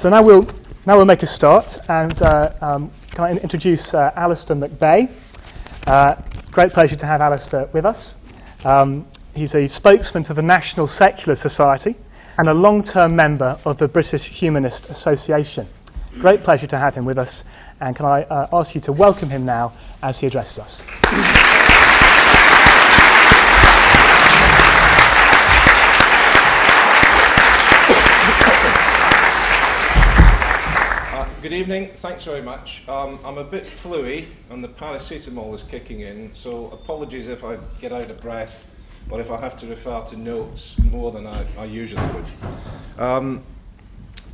So now we'll make a start, and can I introduce Allister McBay? Great pleasure to have Allister with us. He's a spokesman for the National Secular Society and a long-term member of the British Humanist Association. Great pleasure to have him with us, and can I ask you to welcome him now as he addresses us. Good evening, thanks very much. I'm a bit fluey and the paracetamol is kicking in, so apologies if I get out of breath or if I have to refer to notes more than I usually would.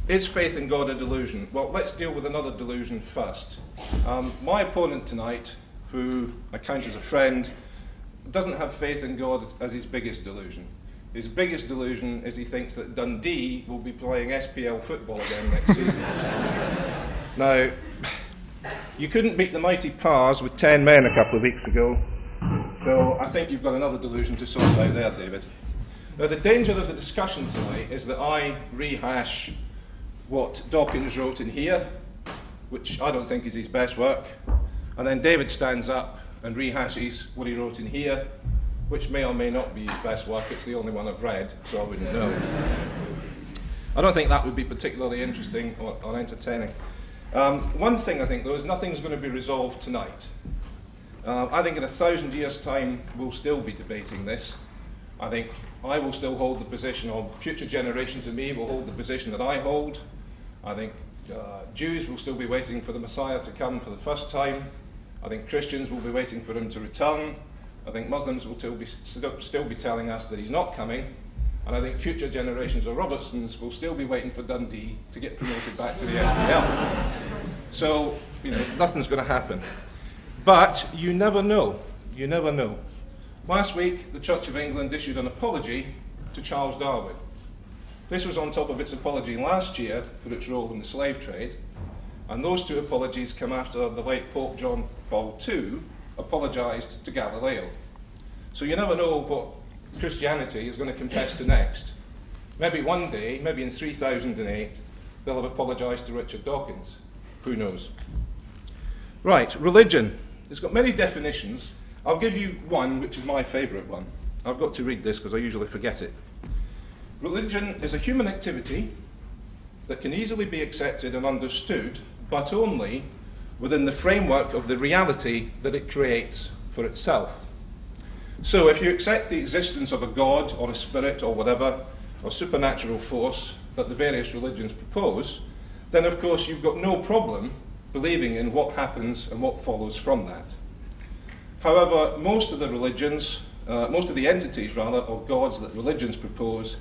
Is faith in God a delusion? Well, let's deal with another delusion first. My opponent tonight, who I count as a friend, doesn't have faith in God as his biggest delusion. His biggest delusion is he thinks that Dundee will be playing SPL football again next season. Now, you couldn't beat the mighty Pars with 10 men a couple of weeks ago, so I think you've got another delusion to sort out there, David. Now, the danger of the discussion tonight is that I rehash what Dawkins wrote in here, which I don't think is his best work, and then David stands up and rehashes what he wrote in here, which may or may not be his best work. It's the only one I've read, so I wouldn't know. I don't think that would be particularly interesting or entertaining. One thing I think, though, is nothing's going to be resolved tonight. I think in 1,000 years' time, we'll still be debating this. I think I will still hold the position, or future generations of me will hold the position that I hold. I think Jews will still be waiting for the Messiah to come for the first time. I think Christians will be waiting for him to return. I think Muslims will still be telling us that he's not coming, and I think future generations of Robertsons will still be waiting for Dundee to get promoted back to the SPL. So, nothing's going to happen. But you never know. You never know. Last week, the Church of England issued an apology to Charles Darwin. This was on top of its apology last year for its role in the slave trade, and those two apologies come after the late Pope John Paul II apologised to Galileo. So you never know what Christianity is going to confess to next. Maybe one day, maybe in 3008, they'll have apologised to Richard Dawkins. Who knows? Right, religion. It's got many definitions. I'll give you one, which is my favourite one. I've got to read this because I usually forget it. Religion is a human activity that can easily be accepted and understood, but only within the framework of the reality that it creates for itself. So if you accept the existence of a god or a spirit or whatever, or supernatural force that the various religions propose, then of course you've got no problem believing in what happens and what follows from that. However, most of the entities or gods that religions propose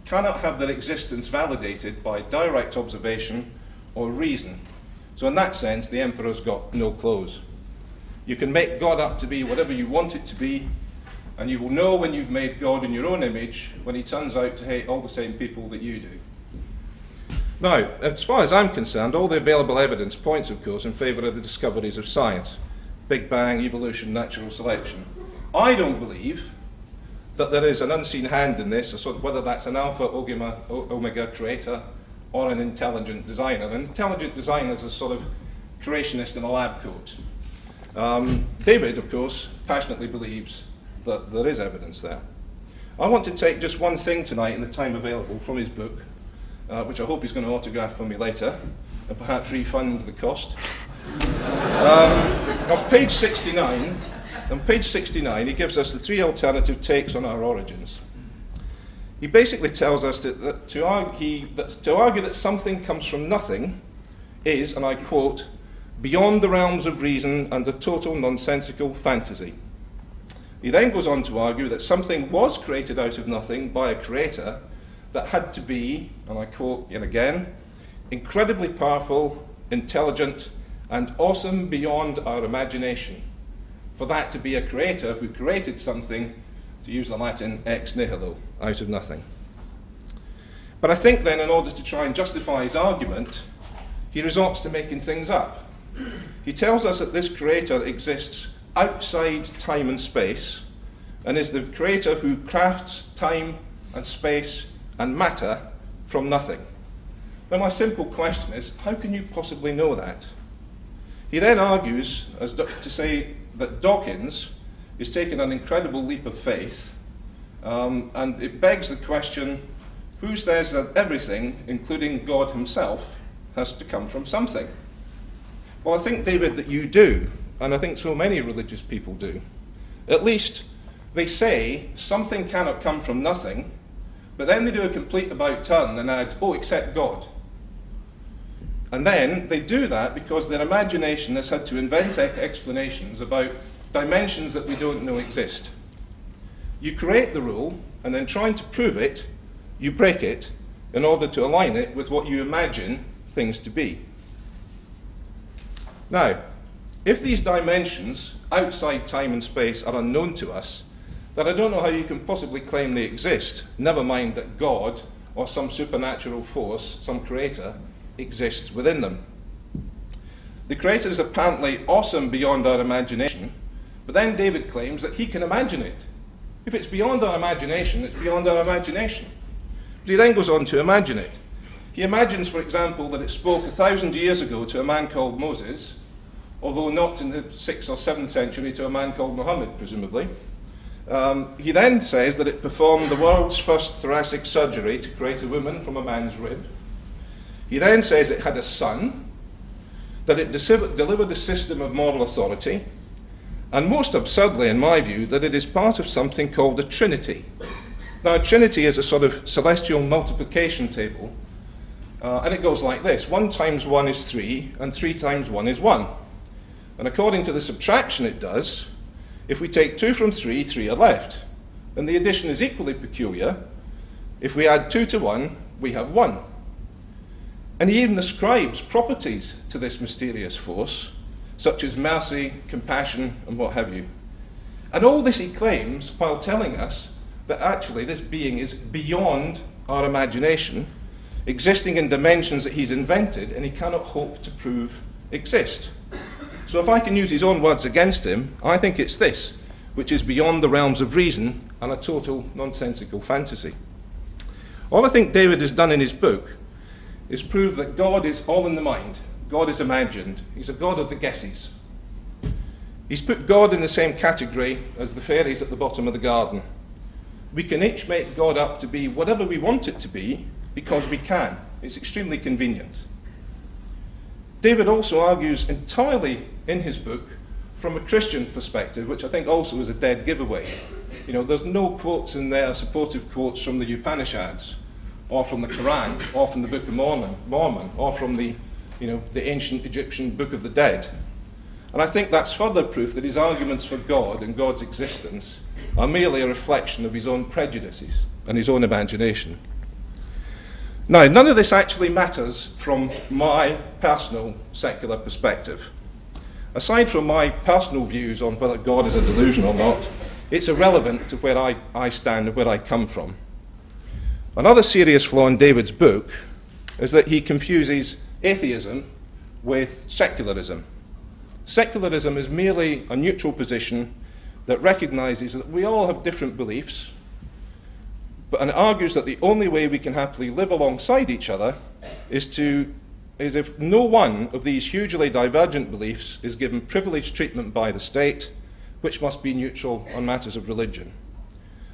cannot have their existence validated by direct observation or reason. So in that sense, the emperor's got no clothes. You can make God up to be whatever you want it to be, and you will know when you've made God in your own image when he turns out to hate all the same people that you do. Now, as far as I'm concerned, all the available evidence points, of course, in favour of the discoveries of science. Big Bang, evolution, natural selection. I don't believe that there is an unseen hand in this, so whether that's an alpha omega creator or an intelligent designer. An intelligent designer is a sort of creationist in a lab coat. David, of course, passionately believes that there is evidence there. I want to take just one thing tonight in the time available from his book, which I hope he's going to autograph for me later, and perhaps refund the cost. On page 69, he gives us the three alternative takes on our origins. He basically tells us that to argue that something comes from nothing is, and I quote, beyond the realms of reason and a total nonsensical fantasy. He then goes on to argue that something was created out of nothing by a creator that had to be, and I quote yet again, incredibly powerful, intelligent, and awesome beyond our imagination, for that to be a creator who created something, to use the Latin ex nihilo, out of nothing. But I think then, in order to try and justify his argument, he resorts to making things up. He tells us that this creator exists outside time and space, and is the creator who crafts time and space and matter from nothing. Now my simple question is, how can you possibly know that? He then argues to say that Dawkins is taking an incredible leap of faith, and it begs the question, who says that everything, including God himself, has to come from something? Well, I think, David, that you do, and I think so many religious people do. At least they say something cannot come from nothing, but then they do a complete about turn and add, oh, except God. And then they do that because their imagination has had to invent explanations about dimensions that we don't know exist. You create the rule, and then trying to prove it, you break it in order to align it with what you imagine things to be. Now, if these dimensions outside time and space are unknown to us, then I don't know how you can possibly claim they exist, never mind that God or some supernatural force, some creator, exists within them. The creator is apparently awesome beyond our imagination, but then David claims that he can imagine it. If it's beyond our imagination, it's beyond our imagination. But he then goes on to imagine it. He imagines, for example, that it spoke 1,000 years ago to a man called Moses, although not in the 6th or 7th century to a man called Muhammad, presumably. He then says that it performed the world's first thoracic surgery to create a woman from a man's rib. He then says it had a son, that it delivered a system of moral authority, and most absurdly, in my view, that it is part of something called a Trinity. Now, a Trinity is a sort of celestial multiplication table, and it goes like this. 1 times 1 is 3, and 3 times 1 is 1. And according to the subtraction it does, if we take 2 from 3, 3 are left. And the addition is equally peculiar. If we add 2 to 1, we have 1. And he even ascribes properties to this mysterious force, such as mercy, compassion, and what have you. And all this he claims while telling us that actually this being is beyond our imagination, existing in dimensions that he's invented and he cannot hope to prove exist. So if I can use his own words against him, I think it's this, which is beyond the realms of reason and a total nonsensical fantasy. All I think David has done in his book is prove that God is all in the mind. God is imagined. He's a God of the guesses. He's put God in the same category as the fairies at the bottom of the garden. We can each make God up to be whatever we want it to be because we can. It's extremely convenient. David also argues entirely in his book from a Christian perspective, which I think also is a dead giveaway. There's no quotes in there, supportive quotes from the Upanishads, or from the Quran, or from the Book of Mormon, or from the ancient Egyptian Book of the Dead. And I think that's further proof that his arguments for God and God's existence are merely a reflection of his own prejudices and his own imagination. Now, none of this actually matters from my personal secular perspective. Aside from my personal views on whether God is a delusion or not, it's irrelevant to where I stand and where I come from. Another serious flaw in David's book is that he confuses atheism with secularism. Secularism is merely a neutral position that recognizes that we all have different beliefs, and argues that the only way we can happily live alongside each other is if no one of these hugely divergent beliefs is given privileged treatment by the state, which must be neutral on matters of religion.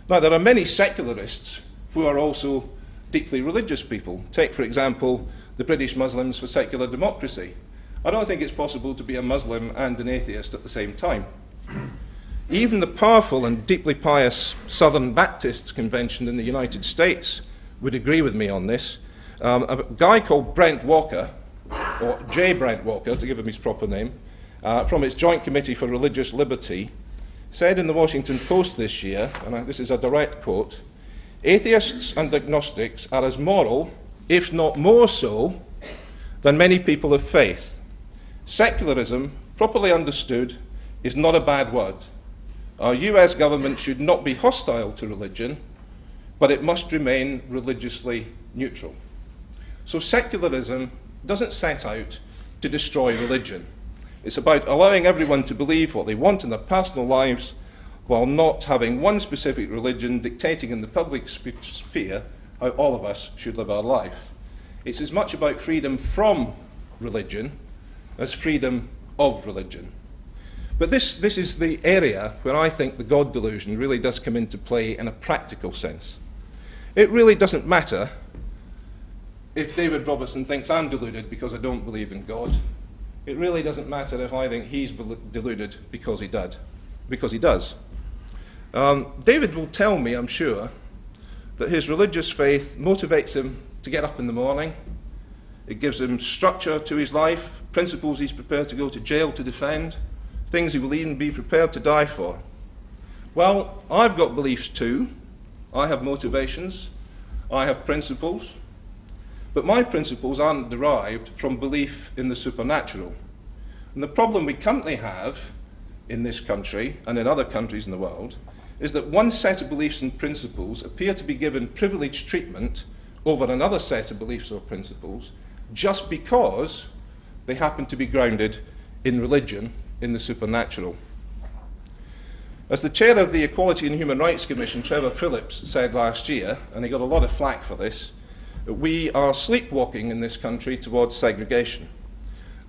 Now, there are many secularists who are also deeply religious people. Take, for example, the British Muslims for Secular Democracy. I don't think it's possible to be a Muslim and an atheist at the same time. Even the powerful and deeply pious Southern Baptists Convention in the United States would agree with me on this. A guy called Brent Walker, or J. Brent Walker, to give him his proper name, from its Joint Committee for Religious Liberty, said in the Washington Post this year, and this is a direct quote, "Atheists and agnostics are as moral, if not more so, than many people of faith. Secularism, properly understood, is not a bad word. Our US government should not be hostile to religion, but it must remain religiously neutral." So secularism doesn't set out to destroy religion. It's about allowing everyone to believe what they want in their personal lives while not having one specific religion dictating in the public sphere how all of us should live our life. It's as much about freedom from religion as freedom of religion. But this is the area where I think the God delusion really does come into play in a practical sense. It really doesn't matter if David Robertson thinks I'm deluded because I don't believe in God. It really doesn't matter if I think he's deluded because he does. David will tell me, I'm sure, that his religious faith motivates him to get up in the morning. It gives him structure to his life, principles he's prepared to go to jail to defend, things he will even be prepared to die for. Well, I've got beliefs too. I have motivations. I have principles. But my principles aren't derived from belief in the supernatural. And the problem we currently have in this country and in other countries in the world is that one set of beliefs and principles appear to be given privileged treatment over another set of beliefs or principles just because they happen to be grounded in religion, in the supernatural. As the chair of the Equality and Human Rights Commission, Trevor Phillips, said last year, and he got a lot of flack for this, we are sleepwalking in this country towards segregation.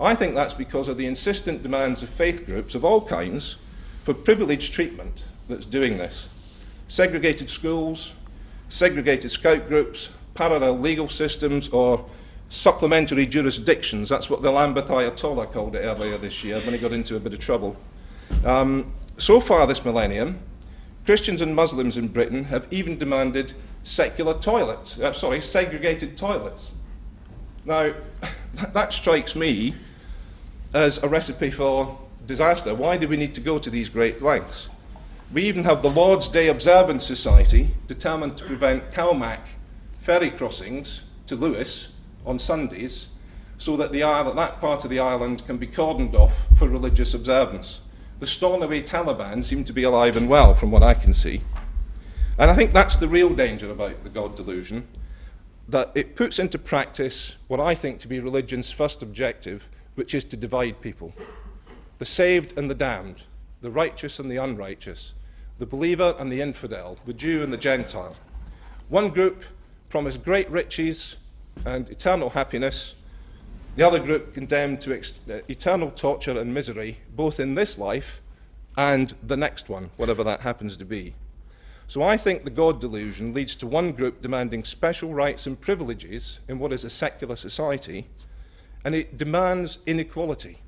I think that's because of the insistent demands of faith groups of all kinds for privileged treatment that's doing this. Segregated schools, segregated scout groups, parallel legal systems, or supplementary jurisdictions. That's what the Lambeth Ayatollah called it earlier this year when he got into a bit of trouble. So far this millennium, Christians and Muslims in Britain have even demanded segregated toilets. Now, that strikes me as a recipe for disaster. Why do we need to go to these great lengths? We even have the Lord's Day Observance Society determined to prevent Calmac ferry crossings to Lewis on Sundays so that that part of the island can be cordoned off for religious observance. The Stornoway Taliban seem to be alive and well from what I can see. And I think that's the real danger about the God delusion, that it puts into practice what I think to be religion's first objective, which is to divide people. The saved and the damned, the righteous and the unrighteous, the believer and the infidel, the Jew and the Gentile. One group promised great riches and eternal happiness, the other group condemned to eternal torture and misery, both in this life and the next one, whatever that happens to be. So I think the God delusion leads to one group demanding special rights and privileges in what is a secular society, and it demands inequality.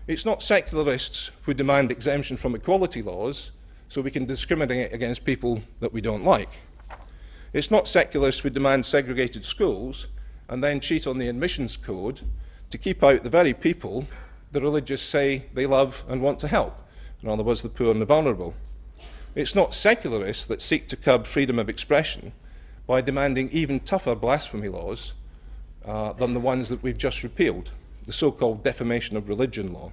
It's not secularists who demand exemption from equality laws so we can discriminate against people that we don't like. It's not secularists who demand segregated schools and then cheat on the admissions code to keep out the very people the religious say they love and want to help. In other words, the poor and the vulnerable. It's not secularists that seek to curb freedom of expression by demanding even tougher blasphemy laws than the ones that we've just repealed, the so-called defamation of religion law.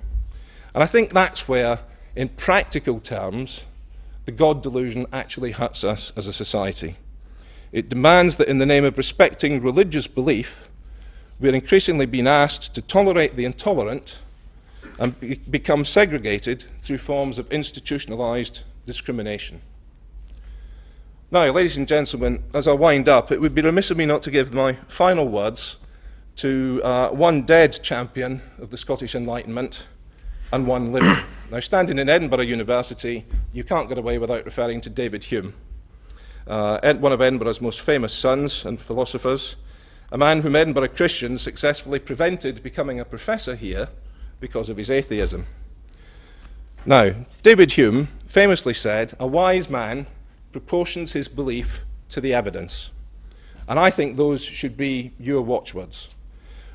And I think that's where, in practical terms, the God delusion actually hurts us as a society. It demands that in the name of respecting religious belief, we're increasingly being asked to tolerate the intolerant and become segregated through forms of institutionalized discrimination. Now, ladies and gentlemen, as I wind up, it would be remiss of me not to give my final words to one dead champion of the Scottish Enlightenment and one living. Now, standing in Edinburgh University, you can't get away without referring to David Hume, one of Edinburgh's most famous sons and philosophers, a man whom Edinburgh Christians successfully prevented becoming a professor here because of his atheism. Now, David Hume famously said, "A wise man proportions his belief to the evidence." And I think those should be your watchwords.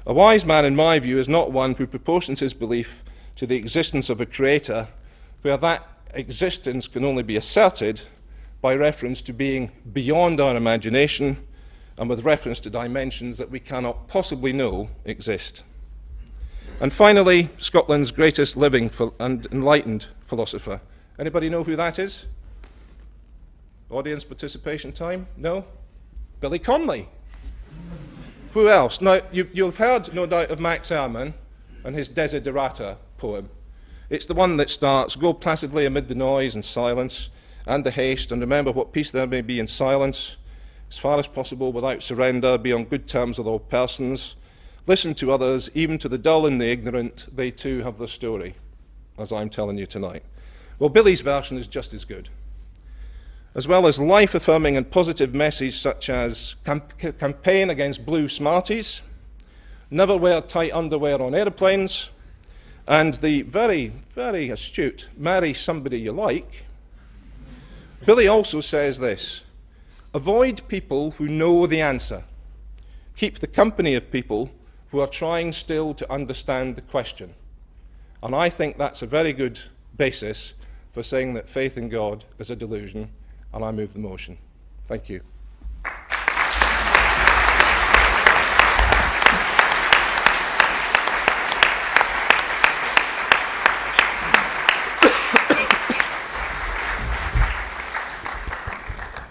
A wise man, in my view, is not one who proportions his belief to the existence of a creator, where that existence can only be asserted by reference to being beyond our imagination and with reference to dimensions that we cannot possibly know exist. And finally, Scotland's greatest living and enlightened philosopher. Anybody know who that is? Audience participation time? No? Billy Connolly. Who else? Now, you've heard, no doubt, of Max Ehrmann and his Desiderata poem. It's the one that starts, "Go placidly amid the noise and silence and the haste, and remember what peace there may be in silence. as far as possible without surrender, be on good terms with all persons, listen to others, even to the dull and the ignorant, they too have their story, as I'm telling you tonight. Well, Billy's version is just as good. As well as life-affirming and positive message such as campaign against blue smarties, never wear tight underwear on airplanes, and the very, very astute marry somebody you like, Billy also says this: avoid people who know the answer. Keep the company of people who are trying still to understand the question. And I think that's a very good basis for saying that faith in God is a delusion, and I move the motion. Thank you.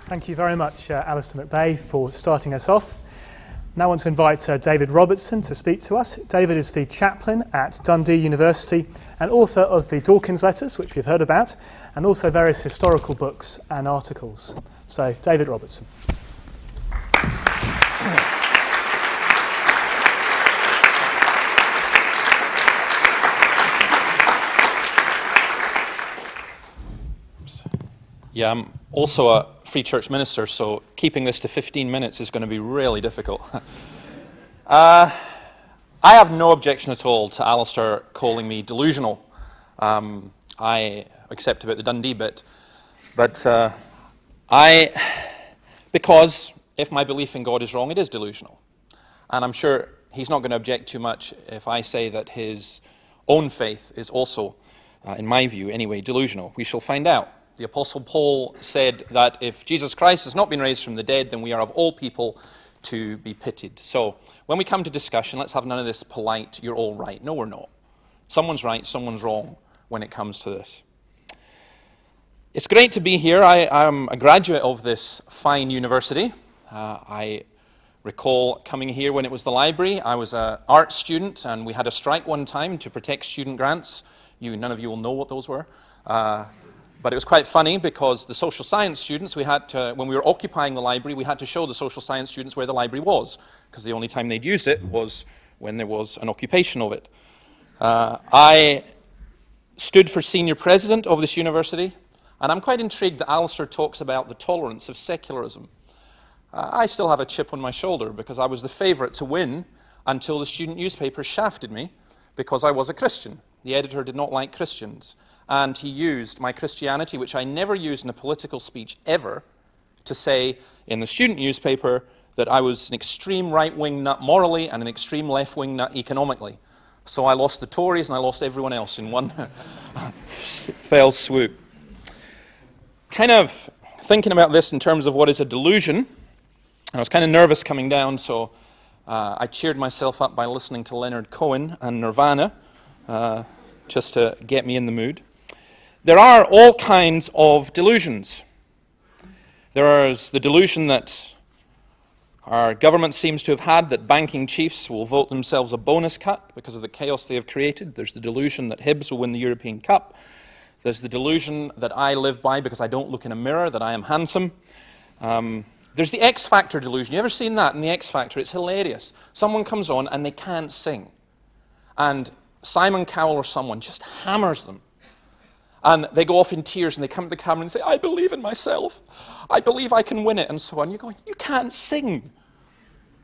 Thank you very much, Allister McBay, for starting us off. Now I want to invite David Robertson to speak to us. David is the chaplain at Dundee University and author of the Dawkins Letters, which we've heard about, and also various historical books and articles. So, David Robertson. Yeah, I'm also a Free Church minister, so keeping this to 15 minutes is going to be really difficult. I have no objection at all to Allister calling me delusional. I accept about the Dundee bit, but because if my belief in God is wrong, it is delusional. And I'm sure he's not going to object too much if I say that his own faith is also, in my view anyway, delusional. We shall find out. The Apostle Paul said that if Jesus Christ has not been raised from the dead, then we are of all people to be pitied. So when we come to discussion, let's have none of this polite, you're all right. No, we're not. Someone's right, someone's wrong when it comes to this. It's great to be here. I'm a graduate of this fine university. I recall coming here when it was the library. I was an art student, and we had a strike one time to protect student grants. None of you will know what those were. But it was quite funny because the social science students, we had to, when we were occupying the library, we had to show the social science students where the library was, because the only time they'd used it was when there was an occupation of it. I stood for senior president of this university, and I'm quite intrigued that Allister talks about the tolerance of secularism. I still have a chip on my shoulder because I was the favourite to win until the student newspaper shafted me because I was a Christian. The editor did not like Christians. And he used my Christianity, which I never used in a political speech ever, to say in the student newspaper that I was an extreme right-wing nut morally and an extreme left-wing nut economically. So I lost the Tories and I lost everyone else in one fell swoop. Kind of thinking about this in terms of what is a delusion, I was kind of nervous coming down, so I cheered myself up by listening to Leonard Cohen and Nirvana, just to get me in the mood. There are all kinds of delusions. There is the delusion that our government seems to have had that banking chiefs will vote themselves a bonus cut because of the chaos they have created. There's the delusion that Hibs will win the European Cup. There's the delusion that I live by because I don't look in a mirror, that I am handsome. There's the X Factor delusion. You ever seen that in the X Factor? It's hilarious. Someone comes on and they can't sing. And Simon Cowell or someone just hammers them. And they go off in tears and they come to the camera and say, I believe in myself. I believe I can win it, and so on. You're going, you can't sing.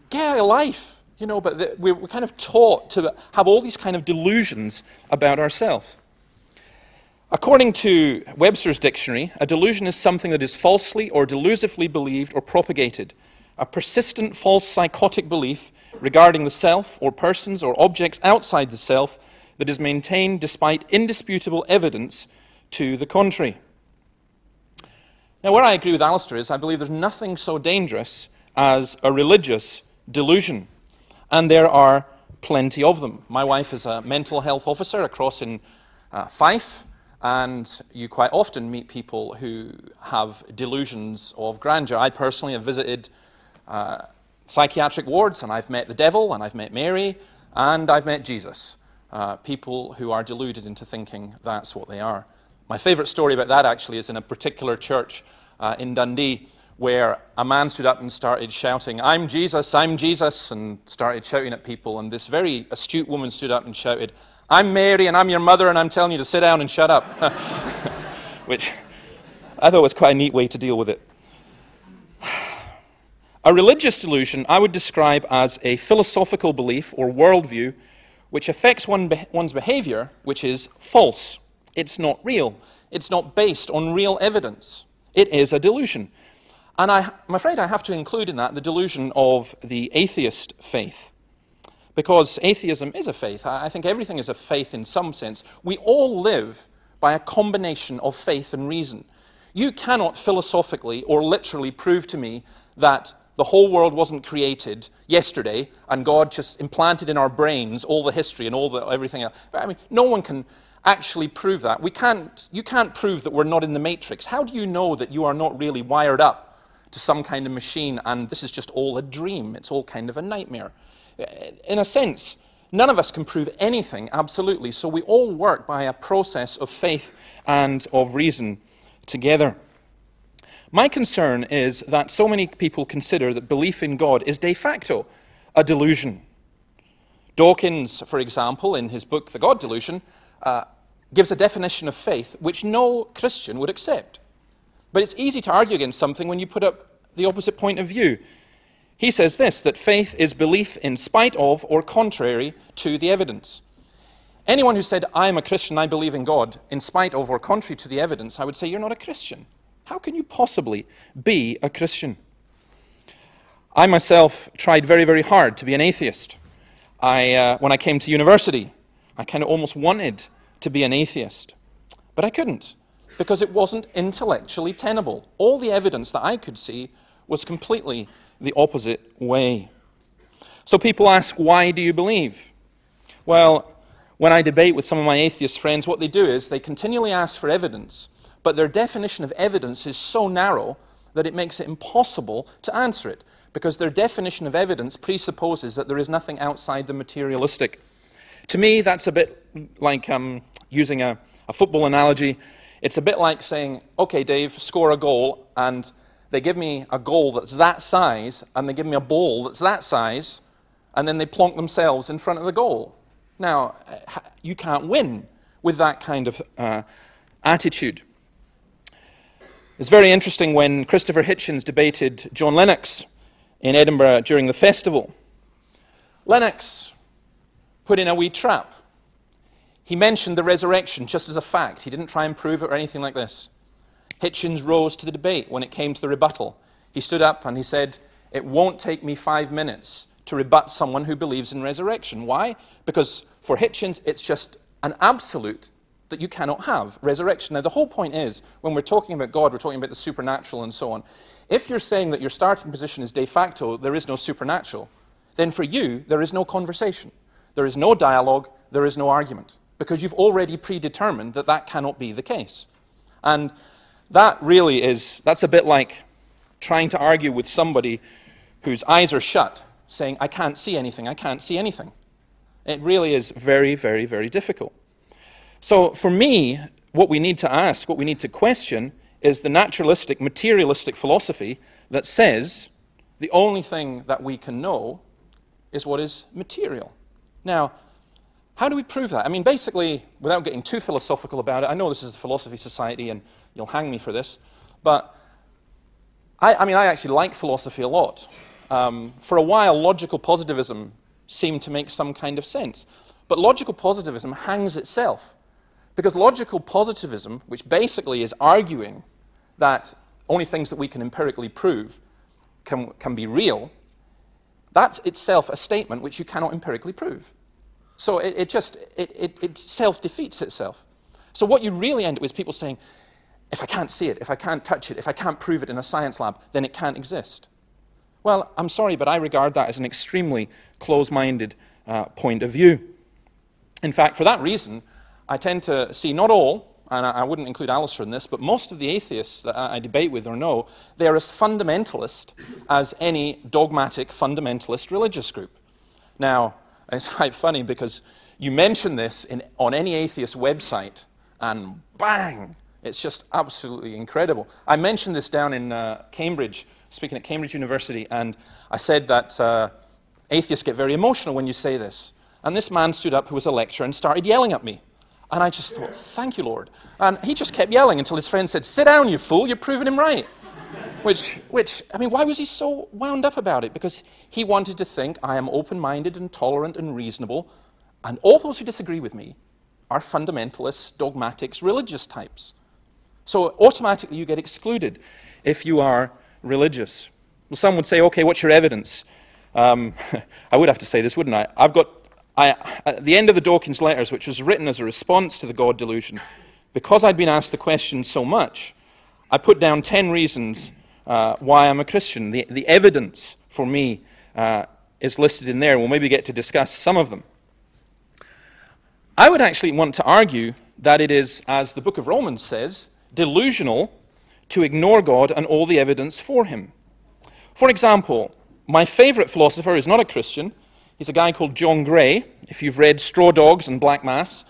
Get a life. But we're kind of taught to have all these kind of delusions about ourselves. According to Webster's dictionary, a delusion is something that is falsely or delusively believed or propagated. A persistent false psychotic belief regarding the self or persons or objects outside the self that is maintained despite indisputable evidence to the contrary. Now, where I agree with Allister is I believe there's nothing so dangerous as a religious delusion, and there are plenty of them. My wife is a mental health officer across in Fife, and you quite often meet people who have delusions of grandeur. I personally have visited psychiatric wards, and I've met the devil, and I've met Mary, and I've met Jesus. People who are deluded into thinking that's what they are. My favourite story about that actually is in a particular church in Dundee where a man stood up and started shouting, I'm Jesus, and started shouting at people. And this very astute woman stood up and shouted, I'm Mary, and I'm your mother, and I'm telling you to sit down and shut up. Which I thought was quite a neat way to deal with it. A religious delusion I would describe as a philosophical belief or worldview which affects one's behavior, which is false. It's not real. It's not based on real evidence. It is a delusion. And I'm afraid I have to include in that the delusion of the atheist faith. Because atheism is a faith. I think everything is a faith in some sense. We all live by a combination of faith and reason. You cannot philosophically or literally prove to me that the whole world wasn't created yesterday and God just implanted in our brains all the history and everything else. I mean, no one can actually prove that. You can't prove that we're not in the matrix. How do you know that you are not really wired up to some kind of machine and this is just all a dream? It's all kind of a nightmare. In a sense, none of us can prove anything absolutely, so we all work by a process of faith and of reason together. My concern is that so many people consider that belief in God is de facto a delusion. Dawkins, for example, in his book The God Delusion, gives a definition of faith which no Christian would accept. But it's easy to argue against something when you put up the opposite point of view. He says this, that faith is belief in spite of or contrary to the evidence. Anyone who said, I am a Christian, I believe in God, in spite of or contrary to the evidence, I would say, you're not a Christian. How can you possibly be a Christian? I myself tried very, very hard to be an atheist. When I came to university, I kind of almost wanted to be an atheist. But I couldn't, because it wasn't intellectually tenable. All the evidence that I could see was completely the opposite way. So people ask, why do you believe? Well, when I debate with some of my atheist friends, what they do is they continually ask for evidence, but their definition of evidence is so narrow that it makes it impossible to answer it, because their definition of evidence presupposes that there is nothing outside the materialistic. To me, that's a bit like using a football analogy. It's a bit like saying, okay, Dave, score a goal, and they give me a goal that's that size, and they give me a ball that's that size, and then they plonk themselves in front of the goal. Now, you can't win with that kind of attitude. It's very interesting when Christopher Hitchens debated John Lennox in Edinburgh during the festival. Lennox put in a wee trap. He mentioned the resurrection just as a fact. He didn't try and prove it or anything like this. Hitchens rose to the debate when it came to the rebuttal. He stood up and he said, it won't take me 5 minutes to rebut someone who believes in resurrection. Why? Because for Hitchens, it's just an absolute that you cannot have, resurrection. Now, the whole point is, when we're talking about God, we're talking about the supernatural and so on. If you're saying that your starting position is de facto, there is no supernatural, then for you, there is no conversation. There is no dialogue, there is no argument, because you've already predetermined that that cannot be the case. And that really is, that's a bit like trying to argue with somebody whose eyes are shut, saying, I can't see anything, I can't see anything. It really is very, very, very difficult. So for me, what we need to ask, what we need to question, is the naturalistic, materialistic philosophy that says the only thing that we can know is what is material. Now, how do we prove that? I mean, basically, without getting too philosophical about it, I know this is a philosophy society and you'll hang me for this, but I actually like philosophy a lot. For a while, logical positivism seemed to make some kind of sense. But logical positivism hangs itself. Because logical positivism, which basically is arguing that only things that we can empirically prove can be real, that's itself a statement which you cannot empirically prove. So it self-defeats itself. So what you really end up with is people saying, if I can't see it, if I can't touch it, if I can't prove it in a science lab, then it can't exist. Well, I'm sorry, but I regard that as an extremely close-minded point of view. In fact, for that reason, I tend to see not all, and I wouldn't include Allister in this, but most of the atheists that I debate with or know, they are as fundamentalist as any dogmatic fundamentalist religious group. Now, it's quite funny because you mention this on any atheist website, and bang, It's just absolutely incredible. I mentioned this down in Cambridge, speaking at Cambridge University, and I said that atheists get very emotional when you say this. And this man stood up who was a lecturer and started yelling at me. And I just thought, thank you, Lord. And he just kept yelling until his friend said, sit down, you fool, you're proving him right. Which, I mean, why was he so wound up about it? Because he wanted to think, I am open-minded and tolerant and reasonable, and all those who disagree with me are fundamentalists, dogmatics, religious types. So automatically you get excluded if you are religious. Well, some would say, okay, what's your evidence? I would have to say this, wouldn't I? At the end of the Dawkins letters, which was written as a response to the God delusion, because I'd been asked the question so much, I put down 10 reasons why I'm a Christian. The evidence for me is listed in there, and we'll maybe get to discuss some of them. I would actually want to argue that it is, as the book of Romans says, delusional to ignore God and all the evidence for him. For example, my favorite philosopher is not a Christian. He's a guy called John Gray. If you've read Straw Dogs and Black Mass,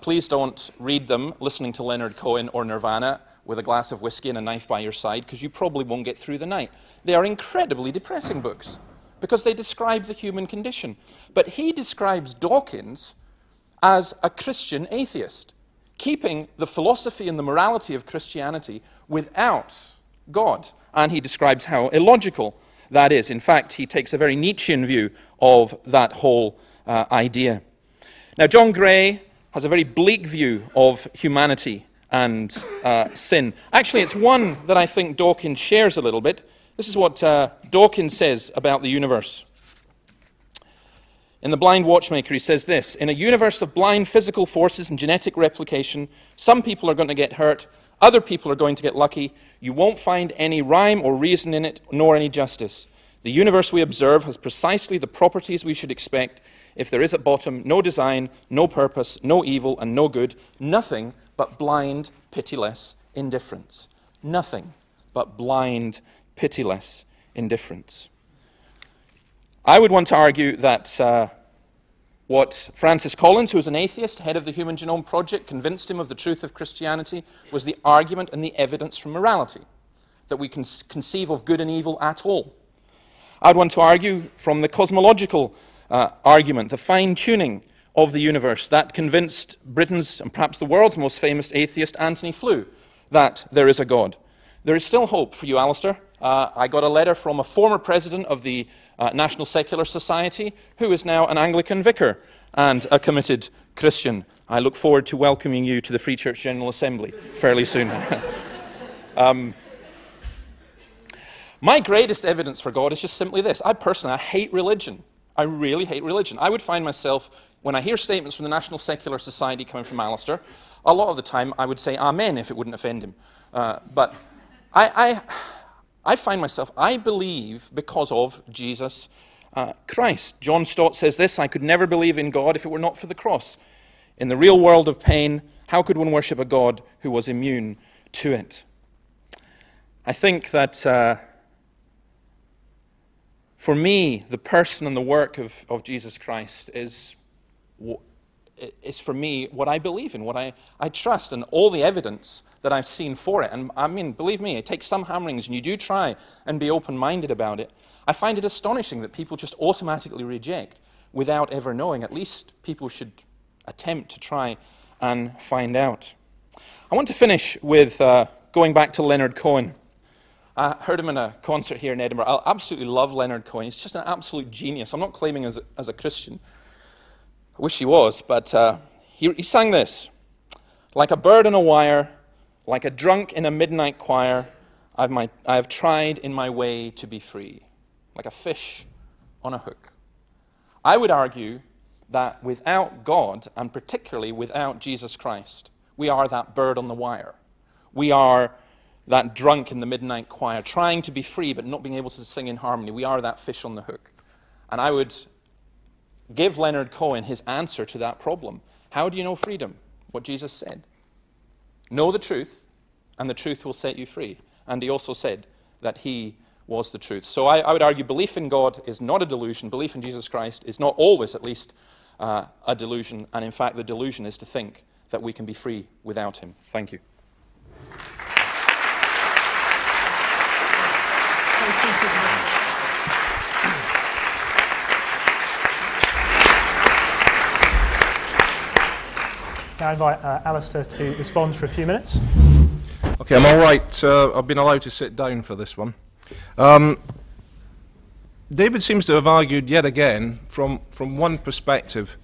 please don't read them listening to Leonard Cohen or Nirvana with a glass of whiskey and a knife by your side, because you probably won't get through the night. They are incredibly depressing books because they describe the human condition. But he describes Dawkins as a Christian atheist, keeping the philosophy and the morality of Christianity without God. And he describes how illogical that is. In fact, he takes a very Nietzschean view of that whole idea. Now, John Gray has a very bleak view of humanity and sin. Actually, it's one that I think Dawkins shares a little bit. This is what Dawkins says about the universe. In The Blind Watchmaker, he says this: in a universe of blind physical forces and genetic replication, some people are going to get hurt, other people are going to get lucky. You won't find any rhyme or reason in it, nor any justice. The universe we observe has precisely the properties we should expect if there is at bottom no design, no purpose, no evil, and no good, nothing but blind, pitiless indifference. Nothing but blind, pitiless indifference. I would want to argue that what Francis Collins, who was an atheist, head of the Human Genome Project, convinced him of the truth of Christianity was the argument and the evidence from morality, that we can conceive of good and evil at all. I'd want to argue from the cosmological argument, the fine-tuning of the universe, that convinced Britain's and perhaps the world's most famous atheist, Anthony Flew, that there is a God. There is still hope for you, Allister. I got a letter from a former president of the National Secular Society, who is now an Anglican vicar and a committed Christian. I look forward to welcoming you to the Free Church General Assembly fairly soon. My greatest evidence for God is just simply this. I hate religion. I really hate religion. I would find myself, when I hear statements from the National Secular Society coming from Allister, a lot of the time I would say amen if it wouldn't offend him. But I find myself, I believe because of Jesus Christ. John Stott says this: I could never believe in God if it were not for the cross. In the real world of pain, how could one worship a God who was immune to it? I think that for me, the person and the work of Jesus Christ is for me what I believe in, what I trust, and all the evidence that I've seen for it. And I mean, believe me, it takes some hammerings, and you do try and be open-minded about it. I find it astonishing that people just automatically reject without ever knowing. At least people should attempt to try and find out. I want to finish with going back to Leonard Cohen. I heard him in a concert here in Edinburgh. I absolutely love Leonard Cohen. He's just an absolute genius. I'm not claiming as a Christian. I wish he was, but he sang this: like a bird on a wire, like a drunk in a midnight choir, I have tried in my way to be free, like a fish on a hook. I would argue that without God, and particularly without Jesus Christ, we are that bird on the wire. We are that drunk in the midnight choir, trying to be free but not being able to sing in harmony. We are that fish on the hook. And I would give Leonard Cohen his answer to that problem. How do you know freedom? What Jesus said. Know the truth, and the truth will set you free. And he also said that he was the truth. So I would argue belief in God is not a delusion. Belief in Jesus Christ is not always, at least, a delusion. And in fact, the delusion is to think that we can be free without him. Thank you. Now I invite Allister to respond for a few minutes. Okay, I'm all right. I've been allowed to sit down for this one. David seems to have argued yet again from one perspective,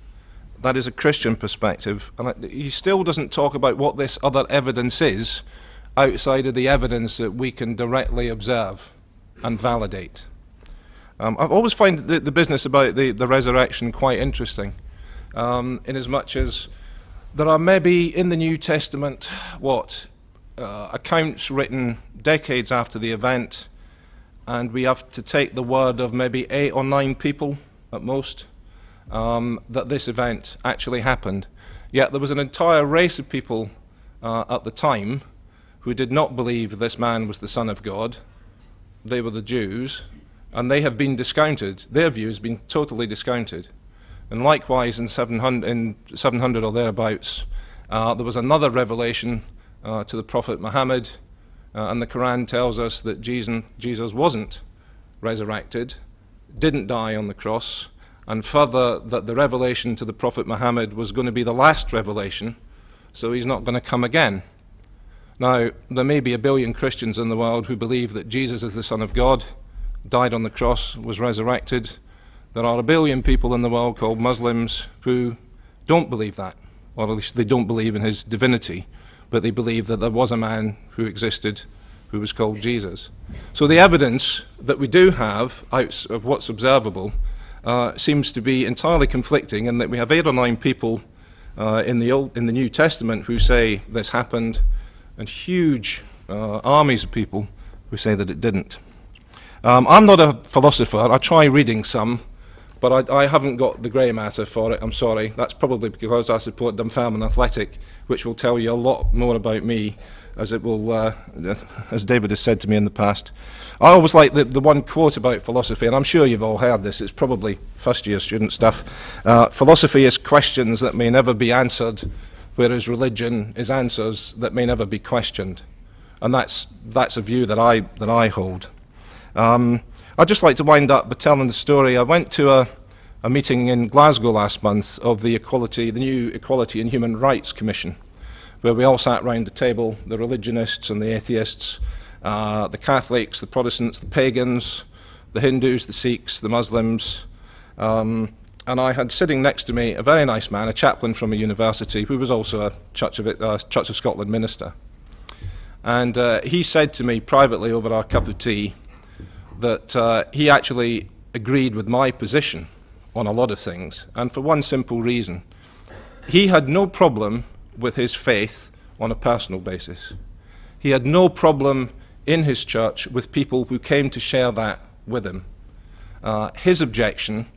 that is a Christian perspective, and he still doesn't talk about what this other evidence is outside of the evidence that we can directly observe and validate. I've always found the business about the resurrection quite interesting, in as much as there are maybe in the New Testament accounts written decades after the event, and we have to take the word of maybe 8 or 9 people at most, that this event actually happened. Yet there was an entire race of people at the time who did not believe this man was the Son of God. They were the Jews, and they have been discounted. Their view has been totally discounted. And likewise in 700 or thereabouts, there was another revelation to the Prophet Muhammad, and the Quran tells us that Jesus wasn't resurrected, didn't die on the cross, and further that the revelation to the Prophet Muhammad was going to be the last revelation, so he's not going to come again. Now, there may be 1 billion Christians in the world who believe that Jesus is the Son of God, died on the cross, was resurrected. There are 1 billion people in the world called Muslims who don't believe that, or at least they don't believe in his divinity, but they believe that there was a man who existed who was called Jesus. So the evidence that we do have out of what's observable seems to be entirely conflicting, and that we have 8 or 9 people in the New Testament who say this happened, and huge armies of people who say that it didn't. I'm not a philosopher. I try reading some, but I haven't got the grey matter for it, I'm sorry. That's probably because I support Dunfermline Athletic, which will tell you a lot more about me, as it will, as David has said to me in the past. I always like the one quote about philosophy, and I'm sure you've all heard this, it's probably first-year student stuff. Philosophy is questions that may never be answered, whereas religion is answers that may never be questioned. And that's a view that I hold. I'd just like to wind up by telling the story. I went to a meeting in Glasgow last month of the new Equality and Human Rights Commission, where we all sat round the table, the religionists and the atheists, the Catholics, the Protestants, the pagans, the Hindus, the Sikhs, the Muslims, and I had sitting next to me a very nice man, a chaplain from a university, who was also a Church of Scotland minister. And he said to me privately over our cup of tea that he actually agreed with my position on a lot of things, and for one simple reason. He had no problem with his faith on a personal basis. He had no problem in his church with people who came to share that with him. His objection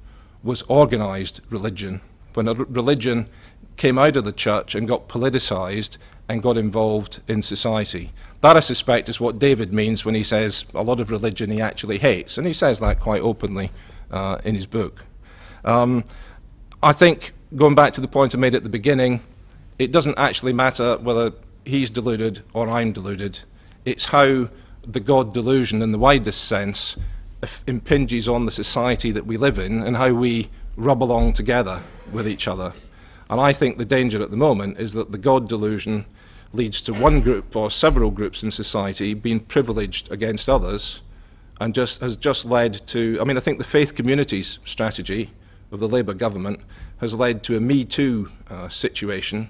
was organised religion, when a religion came out of the church and got politicised and got involved in society. That, I suspect, is what David means when he says a lot of religion he actually hates, and he says that quite openly in his book. I think, going back to the point I made at the beginning, it doesn't actually matter whether he's deluded or I'm deluded. It's how the God delusion, in the widest sense, impinges on the society that we live in, and how we rub along together with each other. And I think the danger at the moment is that the God delusion leads to one group or several groups in society being privileged against others, and has just led to, I think the faith communities strategy of the Labour government has led to a Me Too situation,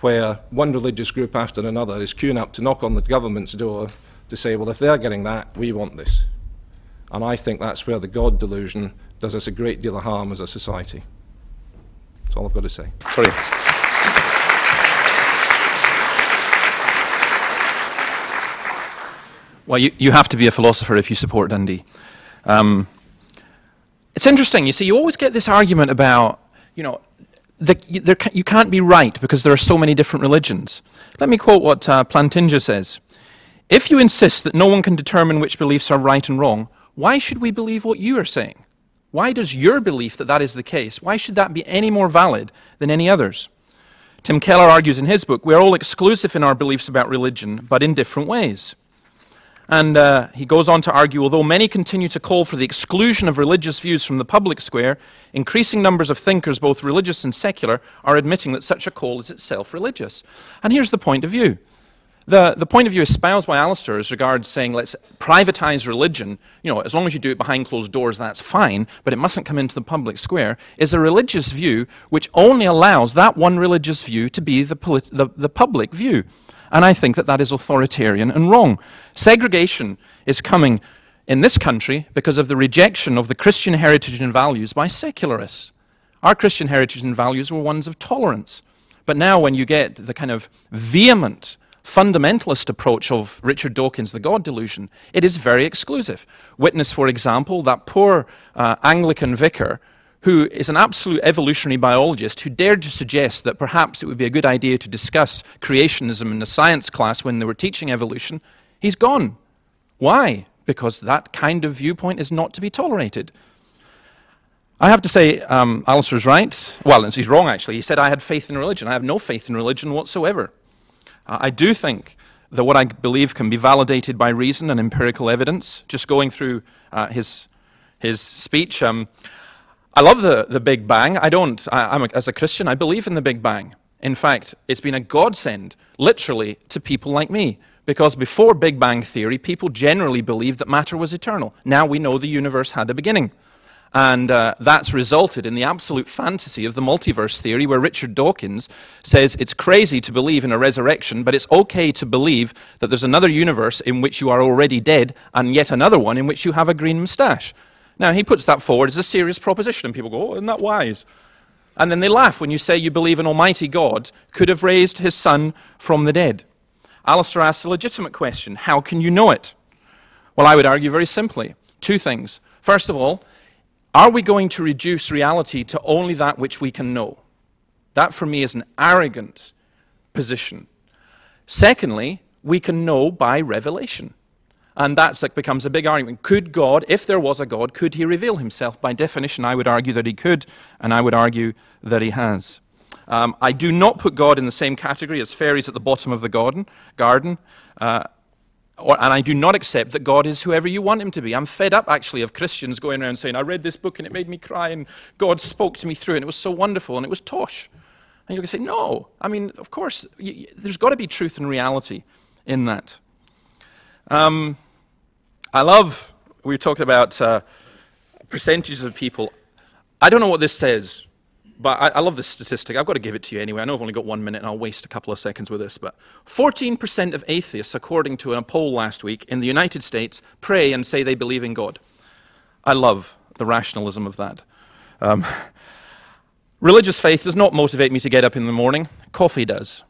where one religious group after another is queuing up to knock on the government's door to say, well, if they're getting that, we want this. And I think that's where the God delusion does us a great deal of harm as a society. That's all I've got to say. Sorry. Well, you have to be a philosopher if you support Dundee. It's interesting. You see, you always get this argument about, you can't be right because there are so many different religions. Let me quote what Plantinga says. If you insist that no one can determine which beliefs are right and wrong, why should we believe what you are saying? Why does your belief that is the case, why should that be any more valid than any others? Tim Keller argues in his book, we are all exclusive in our beliefs about religion, but in different ways. And he goes on to argue, although many continue to call for the exclusion of religious views from the public square, increasing numbers of thinkers, both religious and secular, are admitting that such a call is itself religious. And here's the point of view. The point of view espoused by Allister as regards saying, let's privatize religion, as long as you do it behind closed doors, that's fine, but it mustn't come into the public square, is a religious view which only allows that one religious view to be the public view. And I think that is authoritarian and wrong. Segregation is coming in this country because of the rejection of the Christian heritage and values by secularists. Our Christian heritage and values were ones of tolerance. But now when you get the kind of vehement fundamentalist approach of Richard Dawkins' The God Delusion, it is very exclusive. Witness, for example, that poor Anglican vicar who is an absolute evolutionary biologist who dared to suggest that perhaps it would be a good idea to discuss creationism in a science class when they were teaching evolution. He's gone. Why? Because that kind of viewpoint is not to be tolerated. I have to say, Allister's right. Well, he's wrong, actually. He said, I had faith in religion. I have no faith in religion whatsoever. I do think that what I believe can be validated by reason and empirical evidence. Just going through his speech, I love the Big Bang. As a Christian, I believe in the Big Bang. In fact, it's been a godsend, literally, to people like me. Because before Big Bang theory, people generally believed that matter was eternal. Now we know the universe had a beginning. And that's resulted in the absolute fantasy of the multiverse theory, where Richard Dawkins says it's crazy to believe in a resurrection, but it's okay to believe that there's another universe in which you are already dead, and yet another one in which you have a green moustache. Now, he puts that forward as a serious proposition, and people go, oh, isn't that wise? And then they laugh when you say you believe an almighty God could have raised his son from the dead. Allister asks a legitimate question. How can you know it? Well, I would argue very simply. Two things. First of all, are we going to reduce reality to only that which we can know? That, for me, is an arrogant position. Secondly, we can know by revelation. And that becomes a big argument. Could God, if there was a God, could he reveal himself? By definition, I would argue that he could, and I would argue that he has. I do not put God in the same category as fairies at the bottom of the garden. And I do not accept that God is whoever you want him to be. I'm fed up, actually, of Christians going around saying, I read this book and it made me cry and God spoke to me through it and it was so wonderful and it was tosh. And you're going to say, no. I mean, of course, there's got to be truth and reality in that. We were talking about percentages of people. I don't know what this says, but I love this statistic. I've got to give it to you anyway. I know I've only got 1 minute and I'll waste a couple of seconds with this, but 14% of atheists, according to a poll last week in the United States, pray and say they believe in God. I love the rationalism of that. Religious faith does not motivate me to get up in the morning. Coffee does.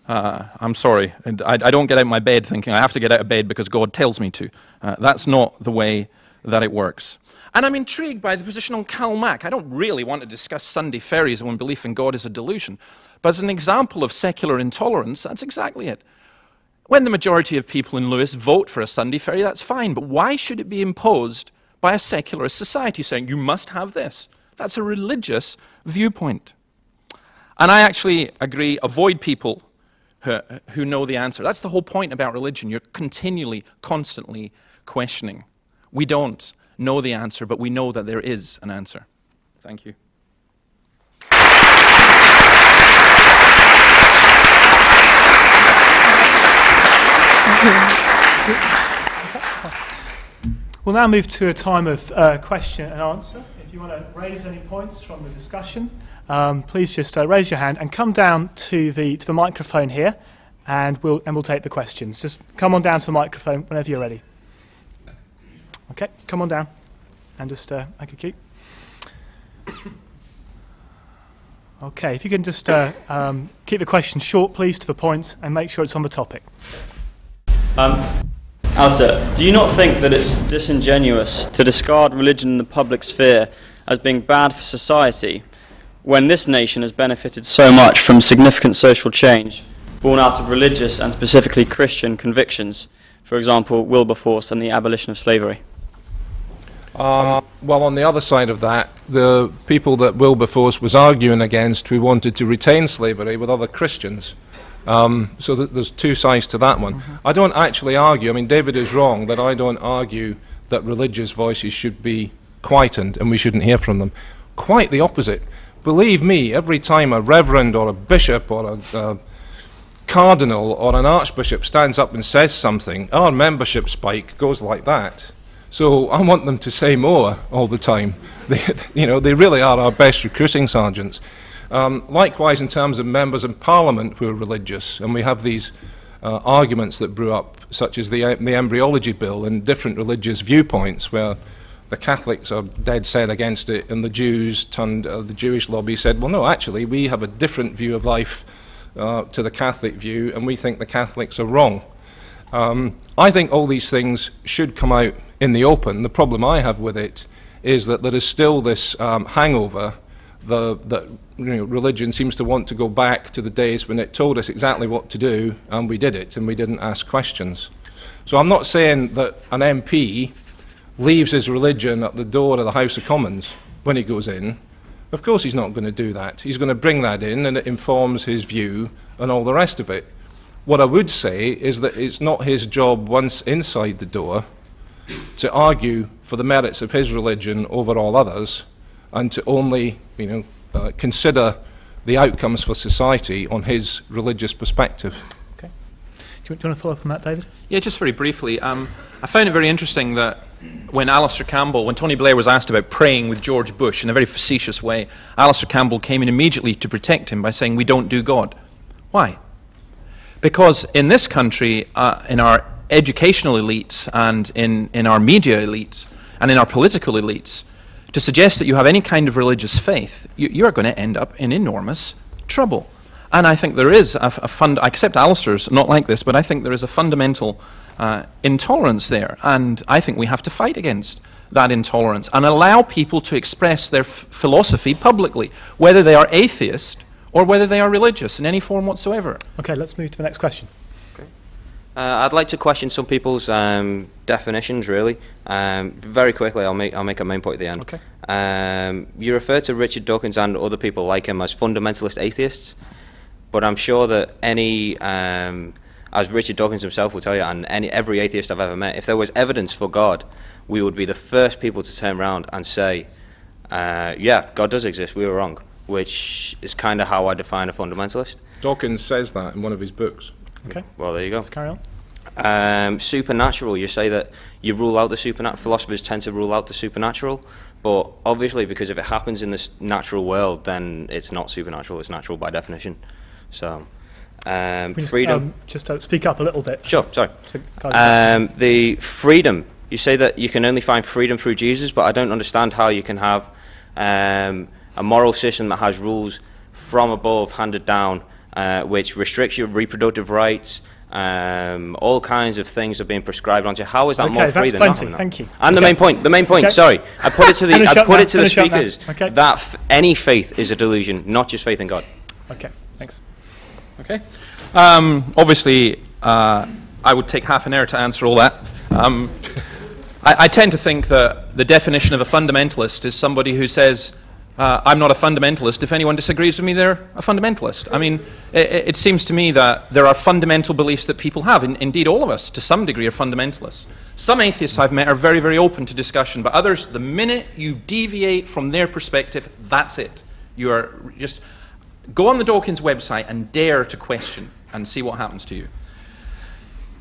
I'm sorry. I don't get out of my bed thinking I have to get out of bed because God tells me to. That's not the way that it works. And I'm intrigued by the position on Karl Marx. I don't really want to discuss Sunday fairies when belief in God is a delusion. But as an example of secular intolerance, that's exactly it. When the majority of people in Lewis vote for a Sunday fairy, that's fine. But why should it be imposed by a secularist society saying, you must have this? That's a religious viewpoint. And I actually agree, avoid people who know the answer. That's the whole point about religion. You're continually, constantly questioning. We don't know the answer, but we know that there is an answer. Thank you. We'll now move to a time of question and answer. If you want to raise any points from the discussion, please just raise your hand and come down to the microphone here, and we'll take the questions. Just come on down to the microphone whenever you're ready. Okay, come on down and just make a cue. Okay, if you can just keep the question short, please, to the point, and make sure it's on the topic. Allister, do you not think that it's disingenuous to discard religion in the public sphere as being bad for society when this nation has benefited so much from significant social change born out of religious and specifically Christian convictions, for example, Wilberforce and the abolition of slavery? Well, on the other side of that, the people that Wilberforce was arguing against who wanted to retain slavery were other Christians. So there's two sides to that one. I don't actually argue, I mean, David is wrong that I don't argue that religious voices should be quietened and we shouldn't hear from them. Quite the opposite. Believe me, every time a reverend or a bishop or a cardinal or an archbishop stands up and says something, our membership spike goes like that. So I want them to say more all the time. They really are our best recruiting sergeants. Likewise, in terms of members of Parliament who are religious, and we have these arguments that brew up, such as the embryology bill and different religious viewpoints, where the Catholics are dead set against it, and the Jews turned, the Jewish lobby said, well, no, actually, we have a different view of life to the Catholic view, and we think the Catholics are wrong. I think all these things should come out in the open. The problem I have with it is that there is still this hangover that religion seems to want to go back to the days when it told us exactly what to do, and we did it, and we didn't ask questions. So I'm not saying that an MP leaves his religion at the door of the House of Commons when he goes in. Of course he's not going to do that. He's going to bring that in, and it informs his view and all the rest of it. What I would say is that it's not his job once inside the door to argue for the merits of his religion over all others, and to only consider the outcomes for society on his religious perspective. Okay. Do you want to follow up on that, David? Yeah, just very briefly. I found it very interesting that when Tony Blair was asked about praying with George Bush in a very facetious way, Alistair Campbell came in immediately to protect him by saying, we don't do God. Why? Because in this country, in our educational elites and in our media elites and in our political elites, to suggest that you have any kind of religious faith, you are going to end up in enormous trouble. And I think there is I accept Alistair's not like this, but I think there is a fundamental intolerance there. And I think we have to fight against that intolerance and allow people to express their philosophy publicly, whether they are atheist or whether they are religious in any form whatsoever. Okay, let's move to the next question. I'd like to question some people's definitions, really. Very quickly, I'll make a main point at the end. Okay. You refer to Richard Dawkins and other people like him as fundamentalist atheists, but I'm sure that as Richard Dawkins himself will tell you, and every atheist I've ever met, if there was evidence for God, we would be the first people to turn around and say, yeah, God does exist, we were wrong, which is kind of how I define a fundamentalist. Dawkins says that in one of his books. Okay. Well, there you go. Let's carry on. Supernatural, you say that you rule out the supernatural. Philosophers tend to rule out the supernatural, but obviously because if it happens in this natural world, then it's not supernatural, it's natural by definition. So, freedom. Just to speak up a little bit. Sure, sorry. The freedom, you say that you can only find freedom through Jesus, but I don't understand how you can have a moral system that has rules from above handed down, which restricts your reproductive rights. All kinds of things are being prescribed onto. How is that more free than not? Thank you. And okay. the main point. Okay. Sorry, I put it to the speakers okay. that any faith is a delusion, not just faith in God. Okay, thanks. Okay. Obviously, I would take half an hour to answer all that. I tend to think that the definition of a fundamentalist is somebody who says, I'm not a fundamentalist. If anyone disagrees with me, they're a fundamentalist. I mean, it seems to me that there are fundamental beliefs that people have. Indeed, all of us, to some degree, are fundamentalists. Some atheists I've met are very, very open to discussion, but others, the minute you deviate from their perspective, that's it. You are just... Go on the Dawkins website and dare to question and see what happens to you.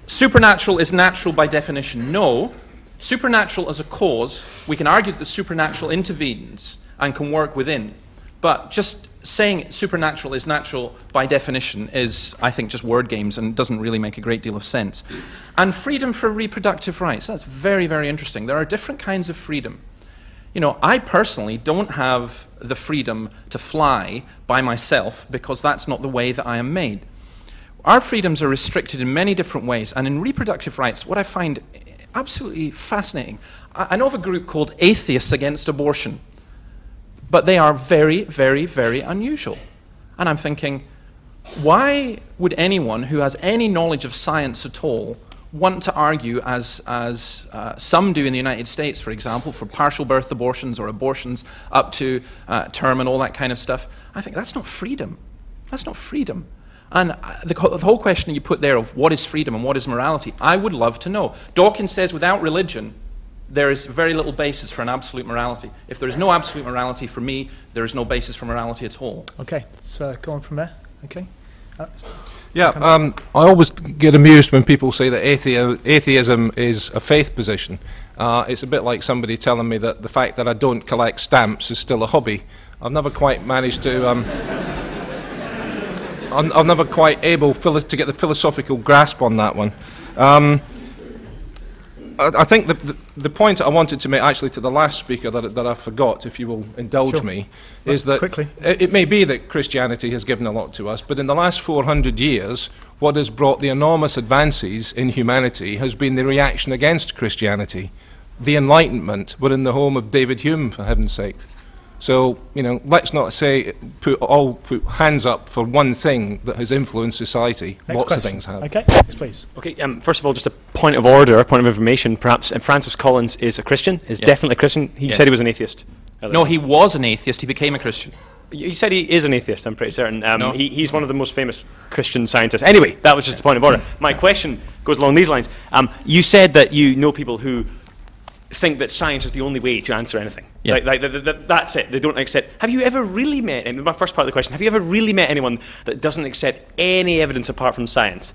Supernatural is natural by definition. No. Supernatural as a cause, we can argue that the supernatural intervenes and can work within. But just saying supernatural is natural by definition is, I think, just word games and doesn't really make a great deal of sense. And freedom for reproductive rights, that's very, very interesting. There are different kinds of freedom. You know, I personally don't have the freedom to fly by myself because that's not the way that I am made. Our freedoms are restricted in many different ways, and in reproductive rights, what I find absolutely fascinating, I know of a group called Atheists Against Abortion, but they are very, very, very unusual. And I'm thinking, why would anyone who has any knowledge of science at all want to argue, as some do in the United States, for example, for partial birth abortions or abortions up to term and all that kind of stuff, I think that's not freedom. That's not freedom. And the whole question you put there of what is freedom and what is morality, I would love to know. Dawkins says without religion, there is very little basis for an absolute morality. If there is no absolute morality for me, there is no basis for morality at all. Okay, let's go on from there. Okay. I always get amused when people say that atheism is a faith position. It's a bit like somebody telling me that the fact that I don't collect stamps is still a hobby. I've never quite managed to... I'm never quite able to get the philosophical grasp on that one. I think the point I wanted to make, actually, to the last speaker that I forgot, if you will indulge me, is that quickly. It may be that Christianity has given a lot to us, but in the last 400 years, what has brought the enormous advances in humanity has been the reaction against Christianity. The Enlightenment. We're in the home of David Hume, for heaven's sake. So, let's not say put hands up for one thing that has influenced society. Next Lots question. of things have. Okay, yes, please. Okay, first of all, just a point of order, a point of information, perhaps. Francis Collins is a Christian, definitely a Christian. He said he was an atheist. No, he was an atheist. He became a Christian. He said he is an atheist, I'm pretty certain. No. He's one of the most famous Christian scientists. Anyway, that was just a point of order. My question goes along these lines. You said that you know people who think that science is the only way to answer anything. Yeah. That's it. They don't accept. Have you ever really met, and my first part of the question, have you ever really met anyone that doesn't accept any evidence apart from science?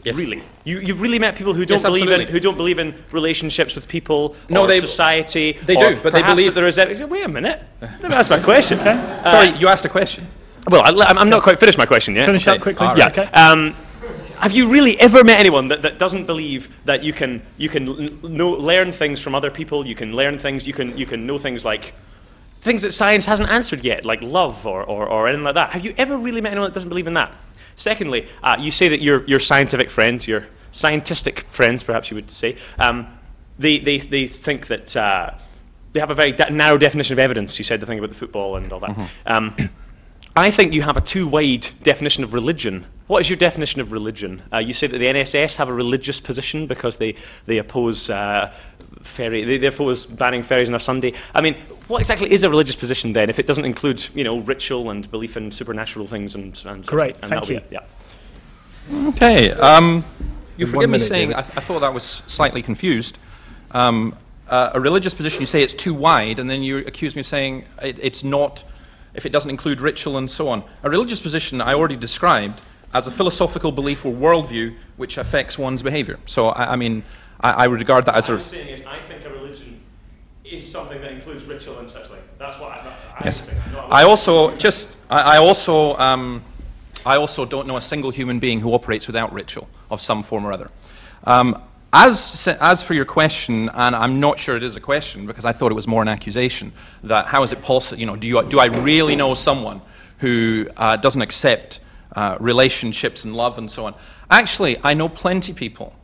Yes. Really? You've really met people who don't believe in relationships with people or society? They do, but they believe that there is evidence. Wait a minute. That's my question. Sorry, you asked a question. Well, I'm not quite finished my question yet. Finish up quickly. All Yeah. right. Okay. Have you really ever met anyone that doesn't believe that you can learn things from other people? You can learn things. You can know things like things that science hasn't answered yet, like love or anything like that. Have you ever really met anyone that doesn't believe in that? Secondly, you say that your scientific friends, your scientistic friends, perhaps you would say, they think that they have a very narrow definition of evidence. You said the thing about the football and all that. Mm-hmm. I think you have a too wide definition of religion. What is your definition of religion? You say that the NSS have a religious position because they oppose they oppose banning ferries on a Sunday. I mean, what exactly is a religious position then, if it doesn't include ritual and belief in supernatural things and Great, and thank you. Okay. You forgive me minute, saying I thought that was slightly confused. A religious position, you say it's too wide, and then you accuse me of saying it's not, if it doesn't include ritual and so on. A religious position I already described as a philosophical belief or worldview which affects one's behavior. So, I would regard that as a... What I'm saying is, I think a religion is something that includes ritual and such like. That's what I Yes. think. I also don't know a single human being who operates without ritual of some form or other. As for your question, and I'm not sure it is a question because I thought it was more an accusation, that how is it possible? Do I really know someone who doesn't accept relationships and love and so on? Actually, I know plenty people.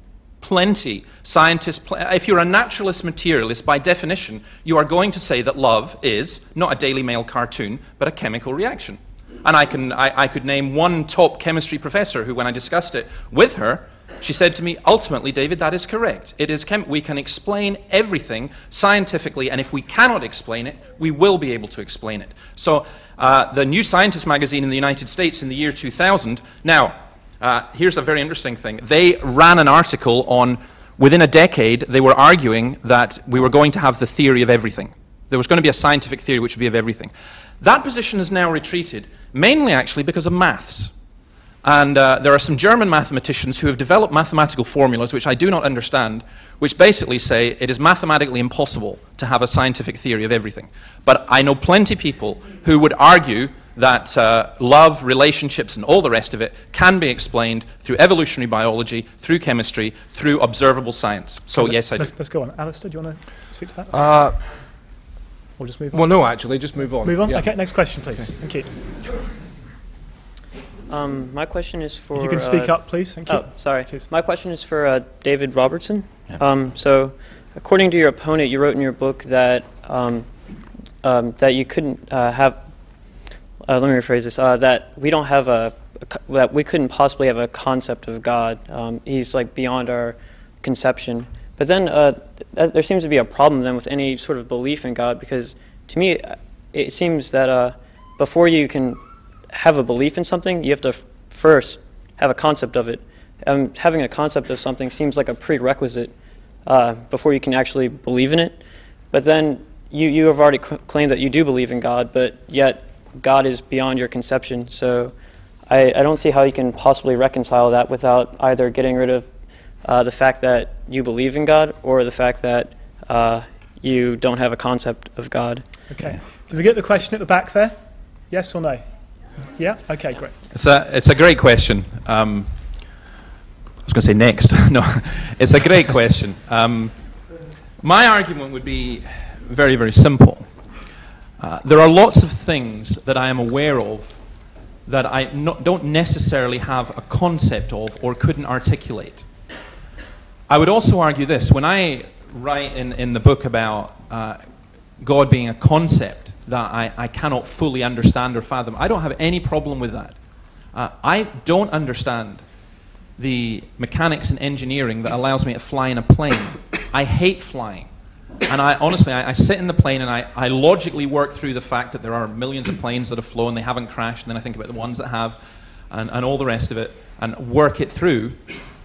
Plenty. Scientists, if you're a naturalist materialist, by definition, you are going to say that love is not a Daily Mail cartoon, but a chemical reaction. And I could name one top chemistry professor who, when I discussed it with her, she said to me, ultimately, David, that is correct. It is we can explain everything scientifically, and if we cannot explain it, we will be able to explain it. So the New Scientist magazine in the United States in the year 2000, now, here's a very interesting thing. They ran an article on, within a decade, they were arguing that we were going to have the theory of everything. There was going to be a scientific theory which would be of everything. That position has now retreated, mainly actually because of maths. And there are some German mathematicians who have developed mathematical formulas, which I do not understand, which basically say it is mathematically impossible to have a scientific theory of everything. But I know plenty of people who would argue that love, relationships, and all the rest of it can be explained through evolutionary biology, through chemistry, through observable science. So yes, I do. Let's go on. Alistair, do you want to speak to that? Or just move on? Well, no, actually, just move on. Move on? Yeah. Okay, next question, please. Thank you. My question is for... If you can speak up, please. Thank you. Oh, sorry. Please. My question is for David Robertson. Yeah. So, according to your opponent, you wrote in your book that that you couldn't have... let me rephrase this. That we don't have that we couldn't possibly have a concept of God. He's like beyond our conception. But then there seems to be a problem then with any sort of belief in God, because to me it seems that before you can have a belief in something, you have to first have a concept of it. Having a concept of something seems like a prerequisite before you can actually believe in it. But then you have already claimed that you do believe in God, but yet God is beyond your conception. So I don't see how you can possibly reconcile that without either getting rid of the fact that you believe in God or the fact that you don't have a concept of God. Okay. Did we get the question at the back there? Yes or no? Yeah? Okay, great. It's a great question. I was going to say next. No, it's a great question. My argument would be very, very simple. There are lots of things that I am aware of that I don't necessarily have a concept of or couldn't articulate. I would also argue this. When I write in the book about God being a concept that I cannot fully understand or fathom, I don't have any problem with that. I don't understand the mechanics and engineering that allows me to fly in a plane. I hate flying. And I sit in the plane and I logically work through the fact that there are millions of planes that have flown, they haven't crashed, and then I think about the ones that have, and all the rest of it, and work it through.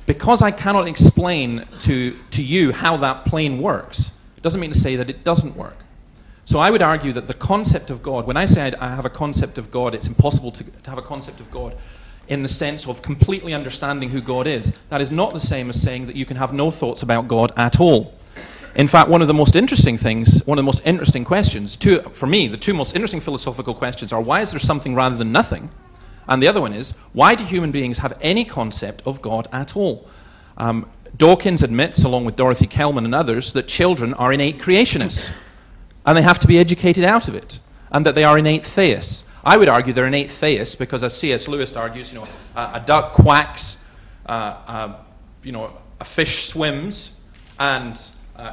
Because I cannot explain to you how that plane works, it doesn't mean to say that it doesn't work. So I would argue that the concept of God, when I say I have a concept of God, it's impossible to have a concept of God in the sense of completely understanding who God is. That is not the same as saying that you can have no thoughts about God at all. In fact, one of the most interesting questions, for me, the two most interesting philosophical questions are, why is there something rather than nothing? And the other one is, why do human beings have any concept of God at all? Dawkins admits, along with Dorothy Kellman and others, that children are innate creationists, and they have to be educated out of it, and that they are innate theists. I would argue they're innate theists because, as C.S. Lewis argues, a duck quacks, a fish swims, and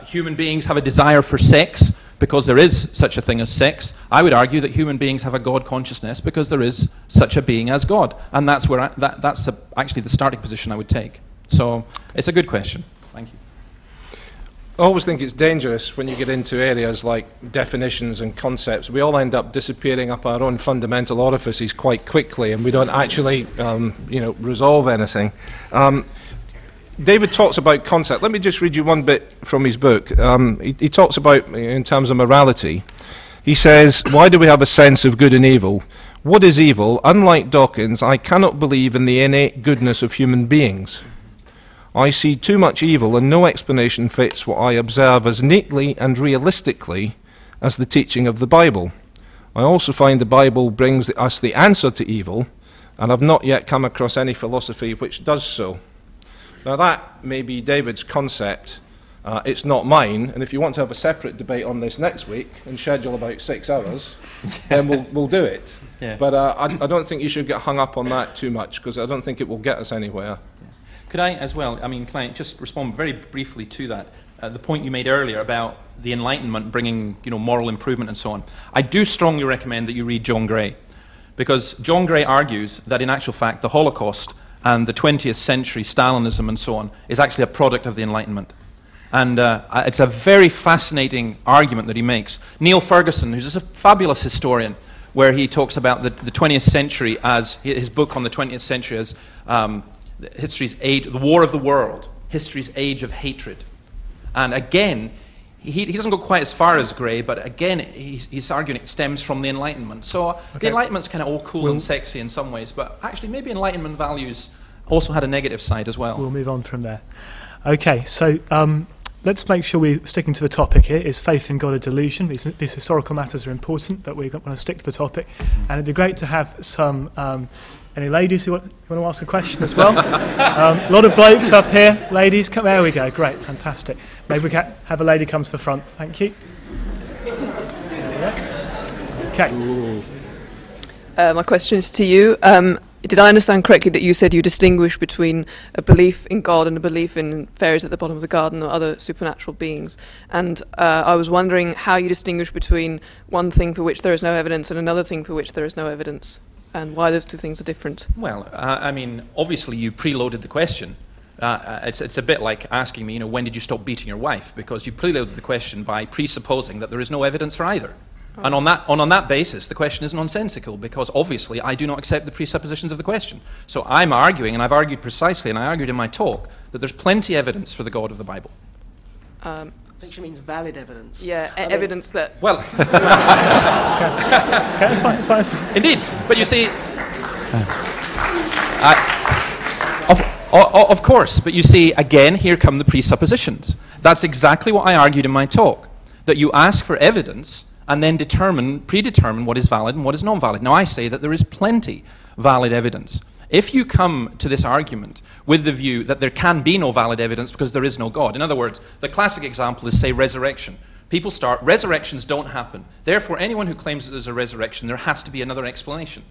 human beings have a desire for sex because there is such a thing as sex. I would argue that human beings have a God consciousness because there is such a being as God, and that's where that's actually the starting position I would take. So it's a good question. Thank you. I always think it's dangerous when you get into areas like definitions and concepts. We all end up disappearing up our own fundamental orifices quite quickly, and we don't actually, resolve anything. David talks about concept. Let me just read you one bit from his book. He talks about, in terms of morality, he says, why do we have a sense of good and evil? What is evil? Unlike Dawkins, I cannot believe in the innate goodness of human beings. I see too much evil, and no explanation fits what I observe as neatly and realistically as the teaching of the Bible. I also find the Bible brings us the answer to evil, and I've not yet come across any philosophy which does so. Now that may be David's concept. It's not mine, and if you want to have a separate debate on this next week and schedule about 6 hours, then we'll do it. Yeah. But I don't think you should get hung up on that too much, because I don't think it will get us anywhere. Yeah. Could I as well, can I just respond very briefly to that? The point you made earlier about the Enlightenment bringing, moral improvement and so on. I do strongly recommend that you read John Gray, because John Gray argues that in actual fact the Holocaust and the 20th century Stalinism and so on is actually a product of the Enlightenment. And it's a very fascinating argument that he makes. Neil Ferguson, who's a fabulous historian, where he talks about the 20th century as, his book on the 20th century as history's age, the war of the world, history's age of hatred. And again, he doesn't go quite as far as Gray, but again, he's arguing it stems from the Enlightenment. So the Enlightenment's kind of all cool and sexy in some ways, but actually maybe Enlightenment values also had a negative side as well. We'll move on from there. Okay, so let's make sure we're sticking to the topic here. Is faith in God a delusion? These historical matters are important, but we want to stick to the topic. And it'd be great to have some... any ladies who want to ask a question as well? A lot of blokes up here. Ladies, come. There we go. Great, fantastic. Maybe we can have a lady come to the front. Thank you. Okay. My question is to you. Did I understand correctly that you said you distinguish between a belief in God and a belief in fairies at the bottom of the garden or other supernatural beings? And I was wondering how you distinguish between one thing for which there is no evidence and another thing for which there is no evidence, and why those two things are different. Well, obviously you preloaded the question, It's a bit like asking me, when did you stop beating your wife? Because you preloaded the question by presupposing that there is no evidence for either. And on that basis, the question is nonsensical, because obviously I do not accept the presuppositions of the question. So I'm arguing, and I've argued precisely, and I argued in my talk, that there's plenty evidence for the God of the Bible. I think she means valid evidence. Yeah, evidence that... Well... Okay, it's fine. Indeed, but you see... Of course, but you see, again, here come the presuppositions. That's exactly what I argued in my talk, that you ask for evidence and then predetermine what is valid and what is non-valid. Now, I say that there is plenty valid evidence. If you come to this argument with the view that there can be no valid evidence because there is no God, in other words, the classic example is, say, resurrection. People start, resurrections don't happen. Therefore, anyone who claims that there's a resurrection, there has to be another explanation.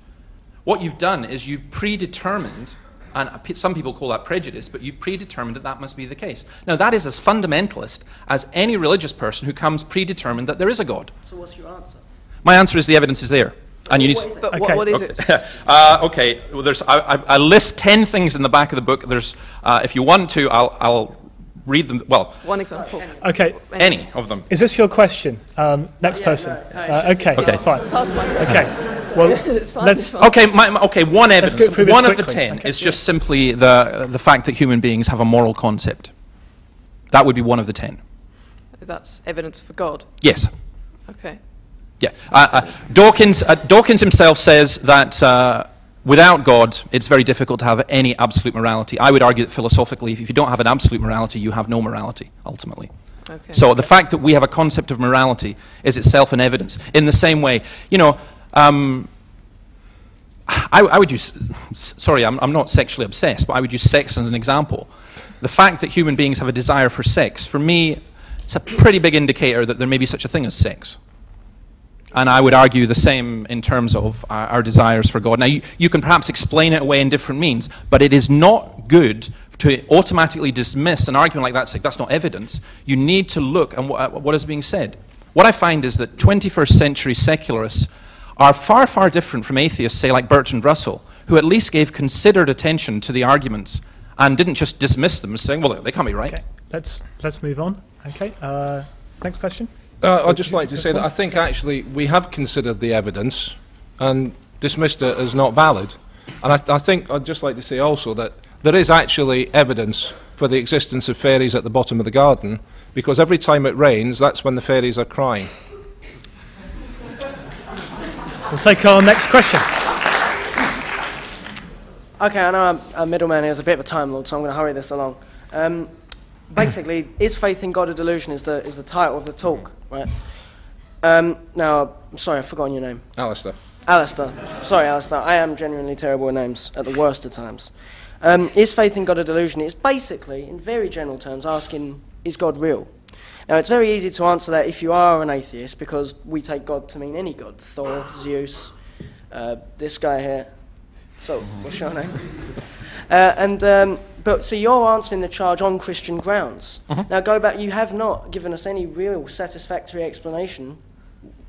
What you've done is you've predetermined, and some people call that prejudice, but you've predetermined that must be the case. Now, that is as fundamentalist as any religious person who comes predetermined that there is a God. So what's your answer? My answer is the evidence is there. And you need What is it? But Okay. what is it? okay. Well, I list 10 things in the back of the book. There's, if you want to, I'll read them. Well, One example. Okay, any of them. is this your question? Next Yeah, person. no, it's Okay, Okay. fine. Part of my Okay, well, It's fine, let's... it's fine. Okay. One go evidence. through this One of the quickly. 10 Okay. is just simply the fact that human beings have a moral concept. That would be one of the 10. That's evidence for God. Yes. Okay. Yeah. Dawkins himself says that without God, it's very difficult to have any absolute morality. I would argue that philosophically, if you don't have an absolute morality, you have no morality, ultimately. Okay. So the fact that we have a concept of morality is itself an evidence. In the same way, I would use... Sorry, I'm not sexually obsessed, but I would use sex as an example. The fact that human beings have a desire for sex, for me, it's a pretty big indicator that there may be such a thing as sex. And I would argue the same in terms of our desires for God. Now, you can perhaps explain it away in different means, but it is not good to automatically dismiss an argument like that, say, that's not evidence. You need to look at what is being said. What I find is that 21st century secularists are far, far different from atheists, say, like Bertrand Russell, who at least gave considered attention to the arguments and didn't just dismiss them as saying, well, they can't be right. Okay, let's move on. Okay, next question. I'd just like to say that I think actually we have considered the evidence and dismissed it as not valid. And I think I'd just like to say also that there is actually evidence for the existence of fairies at the bottom of the garden, because every time it rains, that's when the fairies are crying. We'll take our next question. Okay, I know I'm a middleman here, is a bit of a time lord, so I'm going to hurry this along. Basically, is faith in God a delusion is the title of the talk, right? Now, I'm sorry, I've forgotten your name. Alistair. Alistair. Sorry, Alistair. I am genuinely terrible with names at the worst of times. Is faith in God a delusion? It's basically, in very general terms, asking, is God real? Now, it's very easy to answer that if you are an atheist, because we take God to mean any God. Thor, Zeus, this guy here. So, what's your name? But so you're answering the charge on Christian grounds. Now go back, you have not given us any real satisfactory explanation.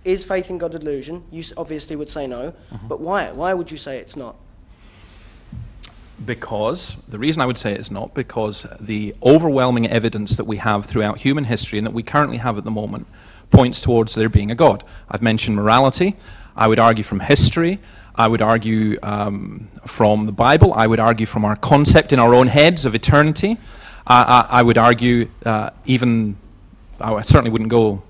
Is faith in God a delusion? You obviously would say no, but why? Why would you say it's not? Because, the reason I would say it's not, because the overwhelming evidence that we have throughout human history and that we currently have at the moment points towards there being a God. I've mentioned morality. I would argue from history. I would argue from the Bible. I would argue from our concept in our own heads of eternity. I would argue I certainly wouldn't go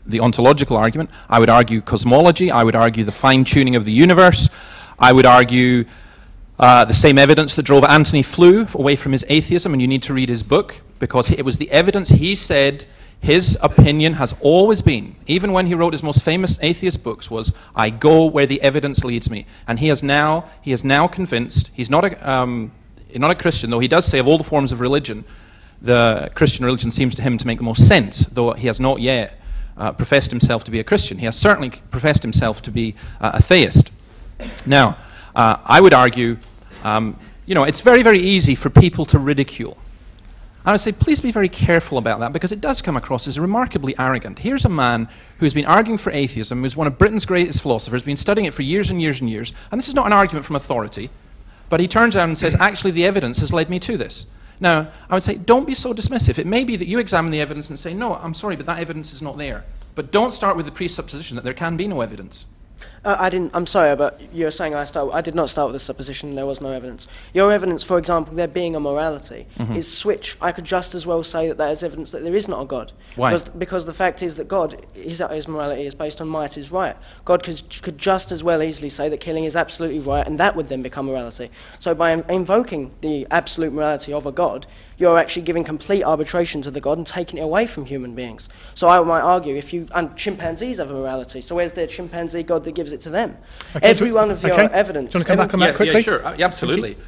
the ontological argument. I would argue cosmology. I would argue the fine-tuning of the universe. I would argue the same evidence that drove Anthony Flew away from his atheism, and you need to read his book, because it was the evidence. He said his opinion has always been, even when he wrote his most famous atheist books, was, I go where the evidence leads me. And he is now convinced. He's not a Christian, though he does say of all the forms of religion, the Christian religion seems to him to make the most sense, though he has not yet professed himself to be a Christian. He has certainly professed himself to be a theist. Now, I would argue, it's very, very easy for people to ridicule. I would say, please be very careful about that, because it does come across as remarkably arrogant. Here's a man who's been arguing for atheism, who's one of Britain's greatest philosophers, been studying it for years and years and years, and this is not an argument from authority. But he turns around and says, actually, the evidence has led me to this. Now, I would say, don't be so dismissive. It may be that you examine the evidence and say, no, I'm sorry, but that evidence is not there. But don't start with the presupposition that there can be no evidence. I'm sorry, but you're saying I did not start with the supposition there was no evidence. Your evidence, for example, there being a morality, is switch. I could just as well say that is evidence that there is not a God. Why? Because the fact is that God, his morality is based on might is right. God could just as well easily say that killing is absolutely right, and that would then become morality. So by invoking the absolute morality of a God, you're actually giving complete arbitration to the God and taking it away from human beings. So I might argue, and chimpanzees have a morality, so where's their chimpanzee God that gives it to them? Okay, Every one of your evidence... Do you want to come back on that quickly? Yeah, sure. Absolutely.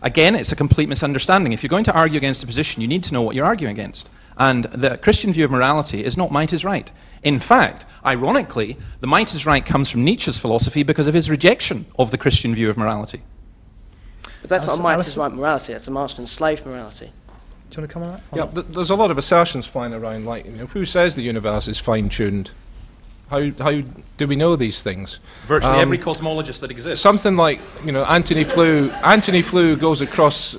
Again, it's a complete misunderstanding. If you're going to argue against a position, you need to know what you're arguing against. And the Christian view of morality is not might is right. In fact, ironically, the might is right comes from Nietzsche's philosophy because of his rejection of the Christian view of morality. But that's not might is right morality, it's a master and slave morality. Do you want to come on that? Yeah, there's a lot of assertions flying around, like, who says the universe is fine-tuned? How do we know these things? Virtually every cosmologist that exists. Something like, Anthony Flew goes across to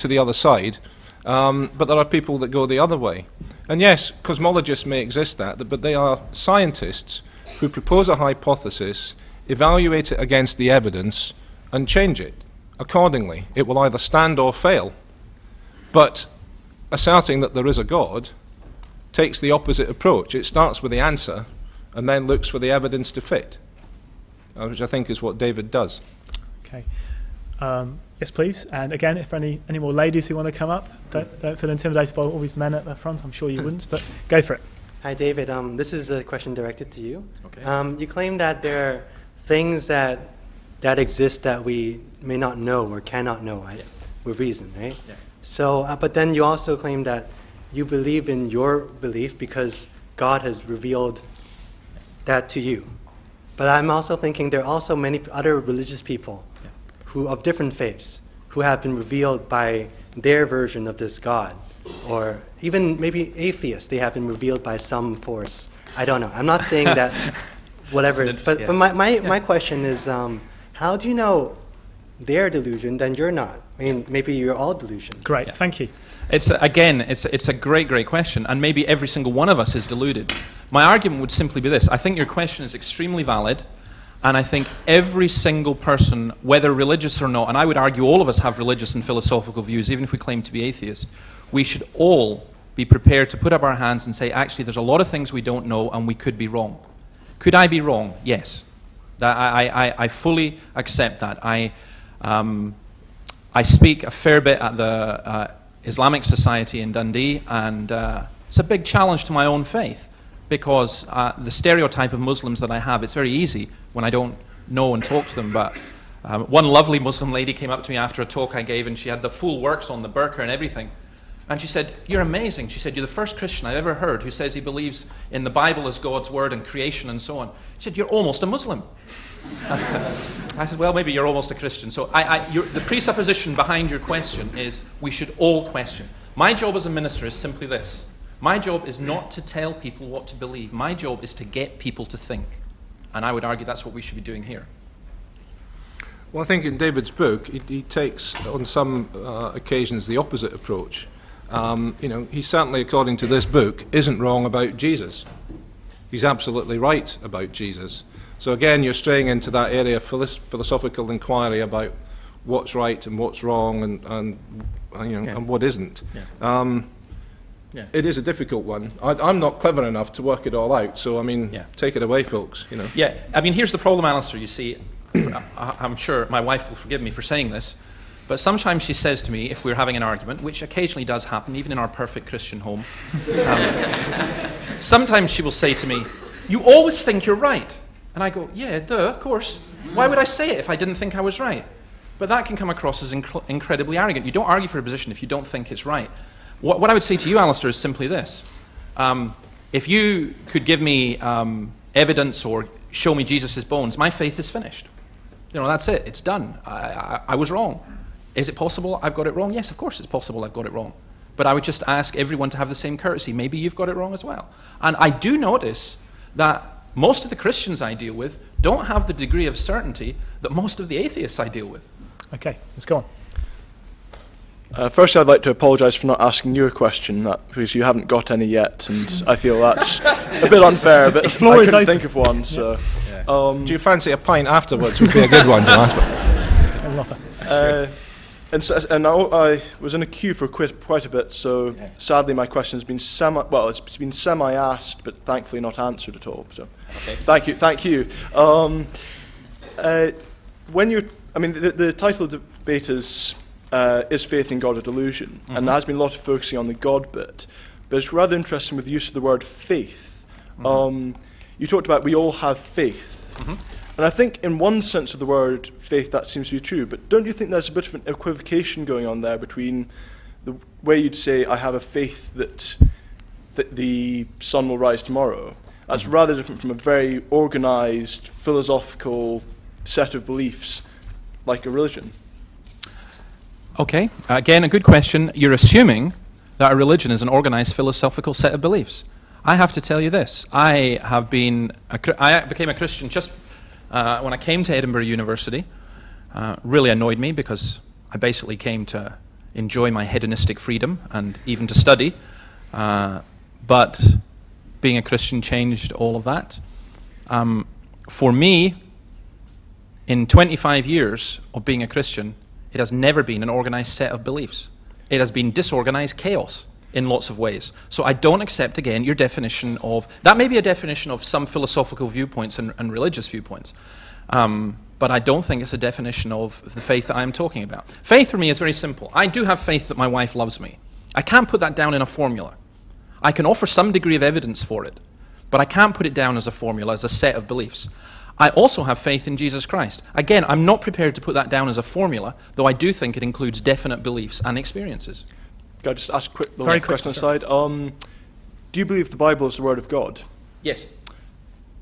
the other side, but there are people that go the other way. And yes, cosmologists may exist but they are scientists who propose a hypothesis, evaluate it against the evidence, and change it accordingly. It will either stand or fail. But asserting that there is a God takes the opposite approach. It starts with the answer and then looks for the evidence to fit, which I think is what David does. Okay. Yes, please. And again, if any more ladies who want to come up, don't feel intimidated by all these men at the front. I'm sure you wouldn't, but go for it. Hi, David. This is a question directed to you. Okay. You claim that there are things that exist that we may not know or cannot know, right? Yeah. With reason, right? Yeah. So, but then you also claim that you believe in your belief because God has revealed that to you. But I'm also thinking there are also many other religious people who of different faiths who have been revealed by their version of this God, or even maybe atheists. They have been revealed by some force. I don't know. I'm not saying that whatever. But my question is, how do you know their delusion, then you're not? I mean, maybe you're all delusion. Great, thank you. It's a great question, and maybe every single one of us is deluded. My argument would simply be this. I think your question is extremely valid, and I think every single person, whether religious or not, and I would argue all of us have religious and philosophical views, even if we claim to be atheists, we should all be prepared to put up our hands and say, actually, there's a lot of things we don't know, and we could be wrong. Could I be wrong? Yes. I fully accept that. I speak a fair bit at the Islamic Society in Dundee, and it's a big challenge to my own faith, because the stereotype of Muslims that I have, it's very easy when I don't know and talk to them, but one lovely Muslim lady came up to me after a talk I gave, and she had the full works on, the burqa and everything, and she said, "You're amazing." She said, "You're the first Christian I've ever heard who says he believes in the Bible as God's word and creation and so on." She said, "You're almost a Muslim." I said, well, maybe you're almost a Christian. So the presupposition behind your question is we should all question. My job as a minister is simply this. My job is not to tell people what to believe. My job is to get people to think. And I would argue that's what we should be doing here. Well, I think in David's book, he takes on some occasions the opposite approach. He certainly, according to this book, isn't wrong about Jesus. He's absolutely right about Jesus. So again, you're straying into that area of philosophical inquiry about what's right and what's wrong and what isn't. Yeah. It is a difficult one. I'm not clever enough to work it all out. So take it away, folks. Yeah. I mean, here's the problem, Allister. You see, I'm sure my wife will forgive me for saying this, but sometimes she says to me, if we're having an argument, which occasionally does happen, even in our perfect Christian home, sometimes she will say to me, "You always think you're right." And I go, yeah, duh, of course. Why would I say it if I didn't think I was right? But that can come across as incredibly arrogant. You don't argue for a position if you don't think it's right. What I would say to you, Allister, is simply this. If you could give me evidence or show me Jesus' bones, my faith is finished. That's it. It's done. I was wrong. Is it possible I've got it wrong? Yes, of course it's possible I've got it wrong. But I would just ask everyone to have the same courtesy. Maybe you've got it wrong as well. And I do notice that most of the Christians I deal with don't have the degree of certainty that most of the atheists I deal with. Okay, let's go on. Firstly, I'd like to apologise for not asking you a question, because you haven't got any yet, and I feel that's a bit unfair, but I couldn't think of one, so... Do you fancy a pint afterwards? Would be a good one to ask. I was in a queue for quite a bit, so sadly my question has been semi-asked, but thankfully not answered at all. So, thank you. The title of the debate is faith in God a delusion? Mm-hmm. And there has been a lot of focusing on the God bit, but it's rather interesting with the use of the word faith. Mm-hmm. You talked about we all have faith. Mm-hmm. And I think in one sense of the word faith that seems to be true, but don't you think there's a bit of an equivocation going on there between the way you'd say I have a faith that the sun will rise tomorrow? That's mm-hmm. rather different from a very organised philosophical set of beliefs like a religion. Okay, again, a good question. You're assuming that a religion is an organised philosophical set of beliefs. I have to tell you this. I became a Christian just when I came to Edinburgh University. Really annoyed me because I basically came to enjoy my hedonistic freedom and even to study. But being a Christian changed all of that. For me, in 25 years of being a Christian, it has never been an organised set of beliefs. It has been disorganised chaos in lots of ways. So I don't accept, again, your definition of... That may be a definition of some philosophical viewpoints and religious viewpoints. But I don't think it's a definition of the faith that I'm talking about. Faith for me is very simple. I do have faith that my wife loves me. I can't put that down in a formula. I can offer some degree of evidence for it, but I can't put it down as a formula, as a set of beliefs. I also have faith in Jesus Christ. Again, I'm not prepared to put that down as a formula, though I do think it includes definite beliefs and experiences. Can I just ask a quick question aside? Do you believe the Bible is the Word of God? Yes.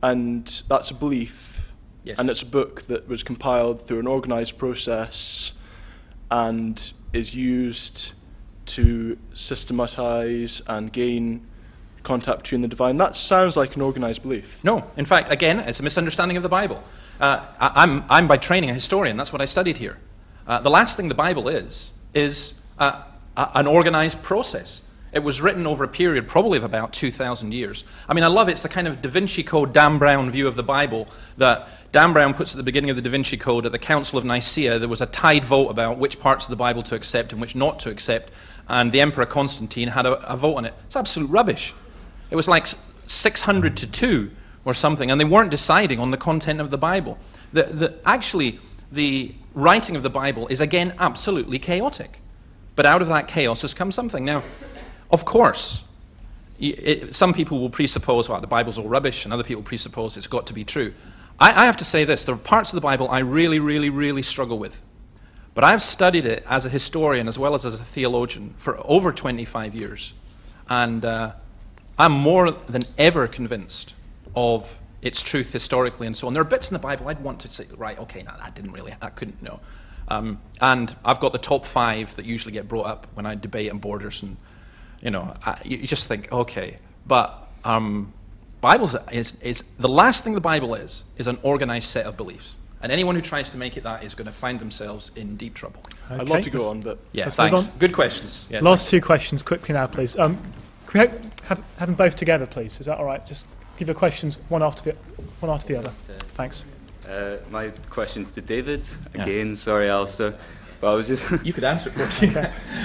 And that's a belief? Yes. And it's a book that was compiled through an organised process and is used to systematise and gain contact between the divine. That sounds like an organised belief. No, in fact, again, it's a misunderstanding of the Bible. I'm by training a historian. That's what I studied here. The last thing the Bible is an organised process. It was written over a period probably of about 2,000 years. I mean, I love it. It's the kind of Da Vinci Code, Dan Brown view of the Bible that Dan Brown puts at the beginning of the Da Vinci Code. At the Council of Nicaea, there was a tied vote about which parts of the Bible to accept and which not to accept, and the Emperor Constantine had a vote on it. It's absolute rubbish. It was like 600 to 2 or something, and they weren't deciding on the content of the Bible. Actually, the writing of the Bible is, again, absolutely chaotic. But out of that chaos has come something. Now, of course, some people will presuppose, well, the Bible's all rubbish, and other people presuppose it's got to be true. I have to say this. There are parts of the Bible I really, really, really struggle with. But I've studied it as a historian as well as a theologian for over 25 years. And I'm more than ever convinced of its truth historically and so on. There are bits in the Bible I'd want to say, right, okay, no, that couldn't know. And I've got the top 5 that usually get brought up when I debate on borders, and you just think, okay, but Bible is the last thing the Bible is an organized set of beliefs, and anyone who tries to make it that is going to find themselves in deep trouble. Okay. I'd love to go on, but yeah, thanks. Good questions. Yeah, Last 2 questions quickly now, please. Can we have them both together, please? Is that all right? Just give your questions one after the other. Thanks. My question's to David. Again, sorry, Alistair. But I was just... You could answer it for me.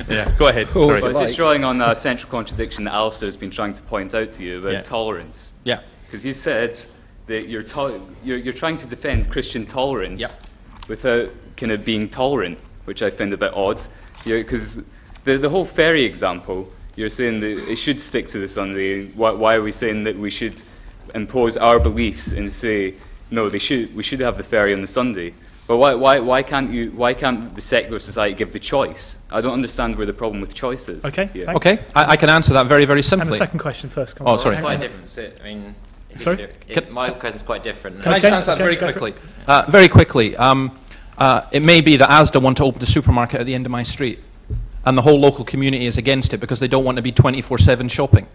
Yeah, go ahead. Sorry. I was just drawing on a central contradiction that Alistair has been trying to point out to you about tolerance. Yeah. Because you said that you're trying to defend Christian tolerance without kind of being tolerant, which I find a bit odd. Because the whole ferry example, you're saying that it should stick to the Sunday. Why are we saying that we should impose our beliefs and say, no, we should have the ferry on the Sunday? But why can't the secular society give the choice? I don't understand where the problem with choice is. Okay, yeah. Okay, I can answer that very, very simply. And the second question first. Sorry. It's quite different. So, I mean, sorry? My question's quite different. Can I just answer that very quickly? Very quickly. It may be that Asda want to open a supermarket at the end of my street, and the whole local community is against it because they don't want to be 24/7 shopping.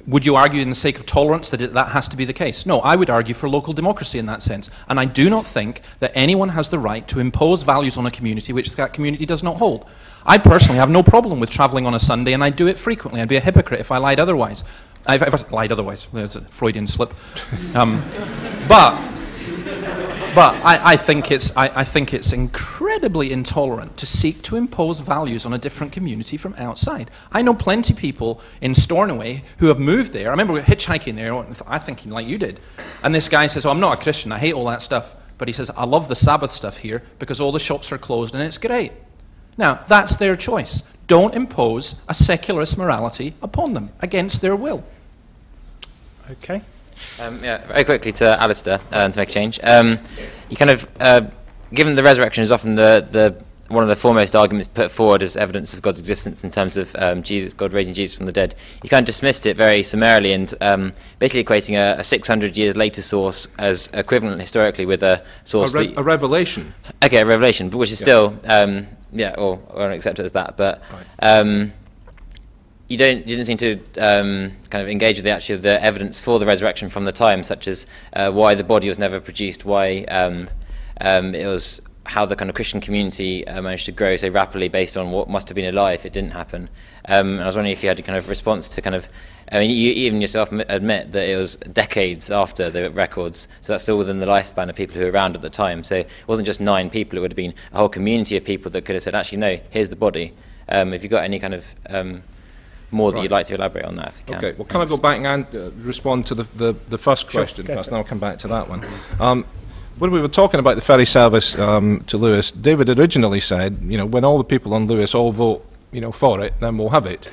would you argue in the sake of tolerance that that has to be the case? No, I would argue for local democracy in that sense. And I do not think that anyone has the right to impose values on a community which that community does not hold. I personally have no problem with travelling on a Sunday, and I do it frequently. I'd be a hypocrite if I lied otherwise. If I lied otherwise. There's a Freudian slip. But I think it's incredibly intolerant to seek to impose values on a different community from outside. I know plenty of people in Stornoway who have moved there. I remember hitchhiking there, I thinking like you did. And this guy says, "Oh, I'm not a Christian. I hate all that stuff." But he says, "I love the Sabbath stuff here because all the shops are closed and it's great." Now, that's their choice. Don't impose a secularist morality upon them against their will. Okay. Very quickly to Alistair, to make a change. You kind of, given the resurrection is often the one of the foremost arguments put forward as evidence of God's existence in terms of God raising Jesus from the dead, you kind of dismissed it very summarily and basically equating a 600 years later source as equivalent historically with a source... A revelation. Okay, a revelation, but which is still, or accept it as that, but... Right. You didn't seem to kind of engage with the evidence for the resurrection from the time, such as why the body was never produced, why it was how the kind of Christian community managed to grow so rapidly based on what must have been a lie if it didn't happen. And I was wondering if you had a kind of response to kind of, I mean, you even yourself admit that it was decades after the records, so that's still within the lifespan of people who were around at the time. So it wasn't just 9 people; it would have been a whole community of people that could have said, actually, no, here's the body. If you've got any kind of more that you'd like to elaborate on that, if you can. Okay, well, can I go back and respond to the first question first, and I'll come back to that one. When we were talking about the ferry service to Lewis, David originally said, when all the people on Lewis all vote, for it, then we'll have it.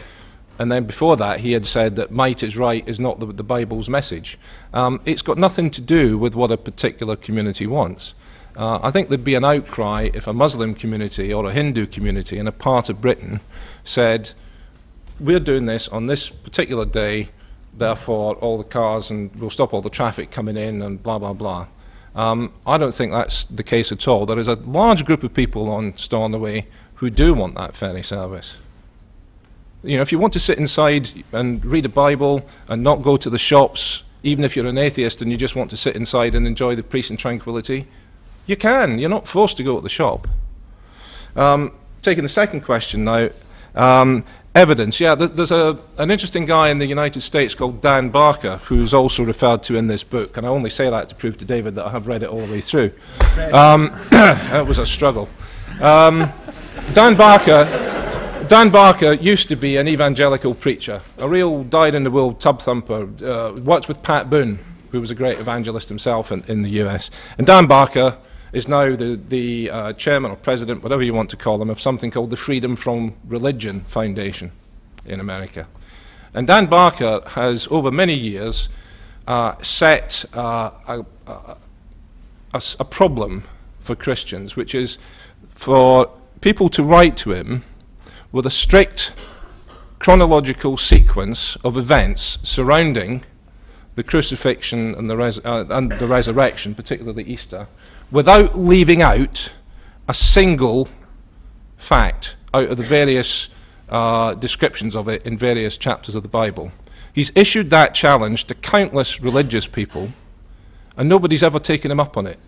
And then before that, he had said that might is right is not the Bible's message. It's got nothing to do with what a particular community wants. I think there'd be an outcry if a Muslim community or a Hindu community in a part of Britain said, we're doing this on this particular day, therefore all the cars and we'll stop all the traffic coming in and blah, blah, blah. I don't think that's the case at all. There is a large group of people on Stornoway who do want that ferry service. If you want to sit inside and read a Bible and not go to the shops, even if you're an atheist and you just want to sit inside and enjoy the peace and tranquility, you can. You're not forced to go to the shop. Taking the second question now, evidence. Yeah, there's an interesting guy in the United States called Dan Barker, who's also referred to in this book, and I only say that to prove to David that I have read it all the way through. It was a struggle. Dan Barker used to be an evangelical preacher, a real dyed-in-the-wool tub thumper, worked with Pat Boone, who was a great evangelist himself in the US. And Dan Barker is now the chairman or president, whatever you want to call him, of something called the Freedom from Religion Foundation in America. And Dan Barker has, over many years, set a problem for Christians, which is for people to write to him with a strict chronological sequence of events surrounding the crucifixion and the resurrection, particularly Easter, without leaving out a single fact out of the various descriptions of it in various chapters of the Bible. He's issued that challenge to countless religious people, and nobody's ever taken him up on it,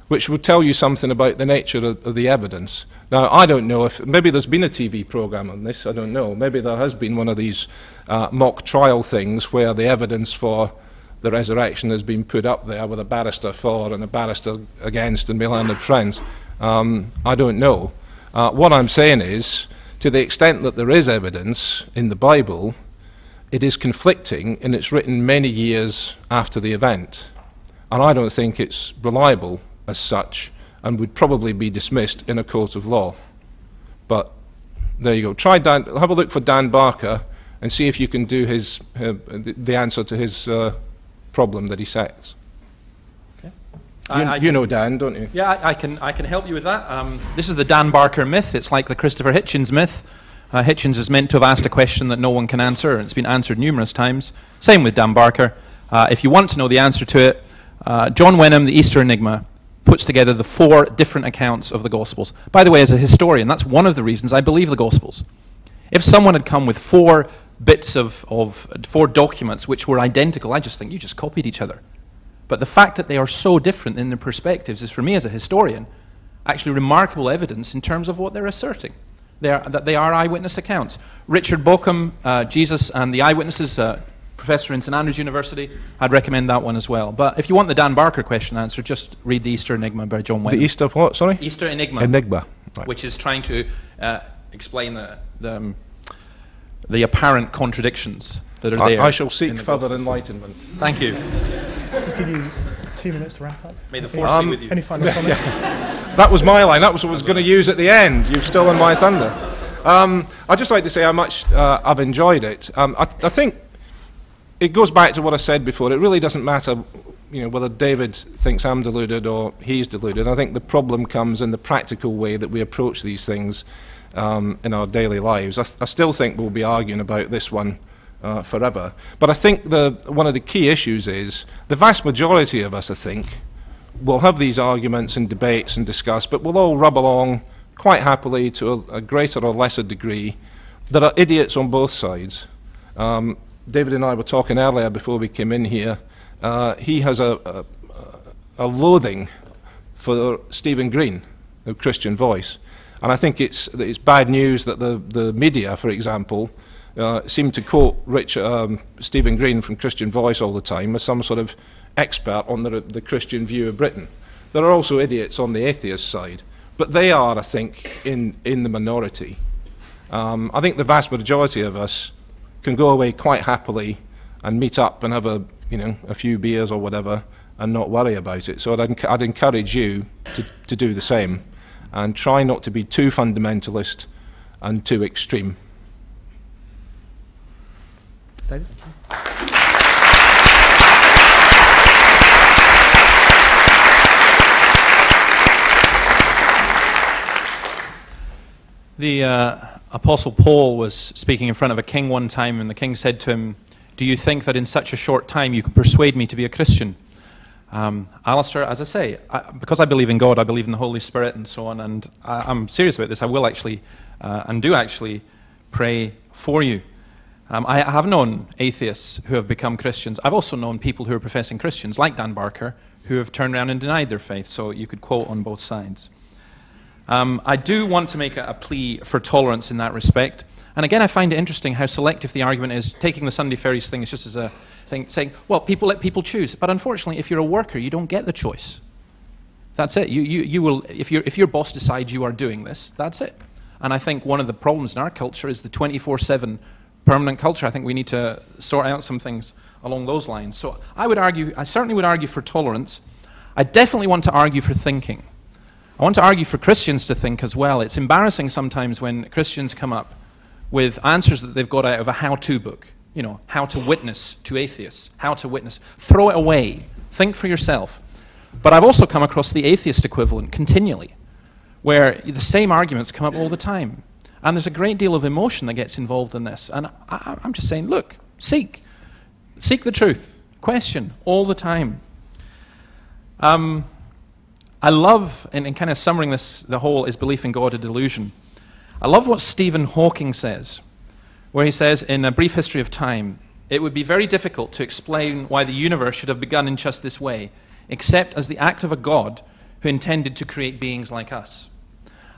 which would tell you something about the nature of the evidence. Now, I don't know if, maybe there's been a TV program on this, I don't know. Maybe there has been one of these mock trial things where the evidence for the resurrection has been put up there with a barrister for and a barrister against and Milan and friends. I don't know. What I'm saying is, to the extent that there is evidence in the Bible, it is conflicting and it's written many years after the event. And I don't think it's reliable as such and would probably be dismissed in a court of law. But there you go. Try Dan, have a look for Dan Barker and see if you can do the answer to his problem that he sets. Okay. You know Dan, don't you? Yeah, I can help you with that. This is the Dan Barker myth. It's like the Christopher Hitchens myth. Hitchens is meant to have asked a question that no one can answer, and it's been answered numerous times. Same with Dan Barker. If you want to know the answer to it, John Wenham, The Easter Enigma, puts together the 4 different accounts of the Gospels. By the way, as a historian, that's one of the reasons I believe the Gospels. If someone had come with 4 bits of 4 documents which were identical, I just think you just copied each other. But the fact that they are so different in their perspectives is, for me as a historian, actually remarkable evidence in terms of what they're asserting. That they are eyewitness accounts. Richard Bauckham, Jesus and the Eyewitnesses, professor in St Andrews University, I'd recommend that one as well. But if you want the Dan Barker question answered, just read The Easter Enigma by John Wenham. The Easter what, sorry? Easter Enigma. Right. Which is trying to explain the apparent contradictions that are there. I shall seek further enlightenment. Thank you. Just give you 2 minutes to wrap up. May the force be with you. Any final comments? That was my line. That was what I was going to use at the end. You've stolen my thunder. I'd just like to say how much I've enjoyed it. I think it goes back to what I said before. It really doesn't matter, whether David thinks I'm deluded or he's deluded. I think the problem comes in the practical way that we approach these things in our daily lives. I still think we'll be arguing about this one forever. But I think one of the key issues is the vast majority of us, I think, will have these arguments and debates and discuss, but we'll all rub along quite happily to a greater or lesser degree. There are idiots on both sides. David and I were talking earlier before we came in here. He has a loathing for Stephen Green of Christian Voice. And I think it's bad news that the media, for example, seem to quote Stephen Green from Christian Voice all the time as some sort of expert on the Christian view of Britain. There are also idiots on the atheist side, but they are, I think, in the minority. I think the vast majority of us can go away quite happily and meet up and have a few beers or whatever and not worry about it. So I'd encourage you to do the same and try not to be too fundamentalist and too extreme. David? The Apostle Paul was speaking in front of a king one time, and the king said to him, "Do you think that in such a short time you can persuade me to be a Christian?" Allister, as I say, because I believe in God, I believe in the Holy Spirit and so on, and I'm serious about this. I will actually, and do actually, pray for you. I have known atheists who have become Christians. I've also known people who are professing Christians, like Dan Barker, who have turned around and denied their faith, so you could quote on both sides. I do want to make a plea for tolerance in that respect. And again, I find it interesting how selective the argument is. Taking the Sunday Ferries thing is just as a thing, saying, well, let people choose. But unfortunately, if you're a worker, you don't get the choice. That's it. You will, if your boss decides you are doing this, that's it. And I think one of the problems in our culture is the 24/7 permanent culture. I think we need to sort out some things along those lines. So I certainly would argue for tolerance. I definitely want to argue for thinking. I want to argue for Christians to think as well. It's embarrassing sometimes when Christians come up with answers that they've got out of a how-to book. How to witness to atheists, how to witness. Throw it away. Think for yourself. But I've also come across the atheist equivalent continually, where the same arguments come up all the time. And there's a great deal of emotion that gets involved in this. And I'm just saying, look, seek the truth. Question all the time. I love, and kind of summarizing this, the whole is belief in God a delusion. I love what Stephen Hawking says, where he says, in A Brief History of Time, it would be very difficult to explain why the universe should have begun in just this way, except as the act of a God who intended to create beings like us.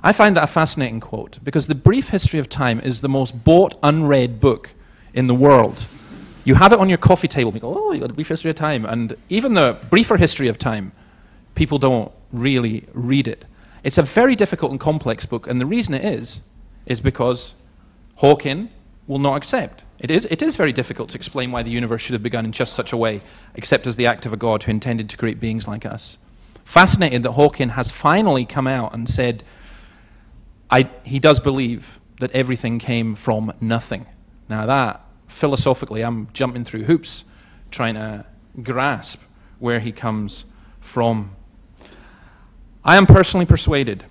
I find that a fascinating quote, because The Brief History of Time is the most bought, unread book in the world. You have it on your coffee table, and you go, oh, you got A Brief History of Time. And even the briefer history of time, people don't really read it. It's a very difficult and complex book, and the reason it is because Hawking will not accept. It is very difficult to explain why the universe should have begun in just such a way, except as the act of a God who intended to create beings like us. Fascinated that Hawking has finally come out and said he does believe that everything came from nothing. Now that, philosophically, I'm jumping through hoops trying to grasp where he comes from. I am personally persuaded,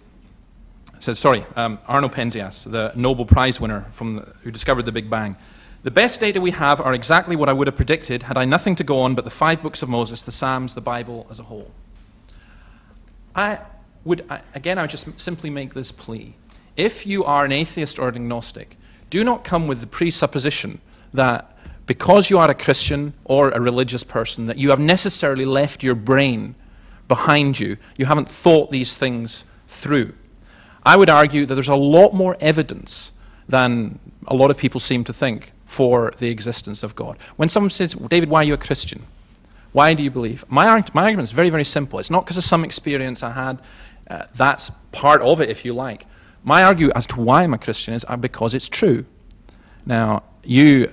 Arno Penzias, the Nobel Prize winner who discovered the Big Bang. The best data we have are exactly what I would have predicted had I nothing to go on but the 5 books of Moses, the Psalms, the Bible as a whole. I would just simply make this plea. If you are an atheist or an agnostic, do not come with the presupposition that because you are a Christian or a religious person, that you have necessarily left your brain behind you. You haven't thought these things through. I would argue that there's a lot more evidence than a lot of people seem to think for the existence of God. When someone says, David, why are you a Christian? Why do you believe? My argument is very, very simple. It's not because of some experience I had. That's part of it, if you like. My argument as to why I'm a Christian is because it's true. Now, you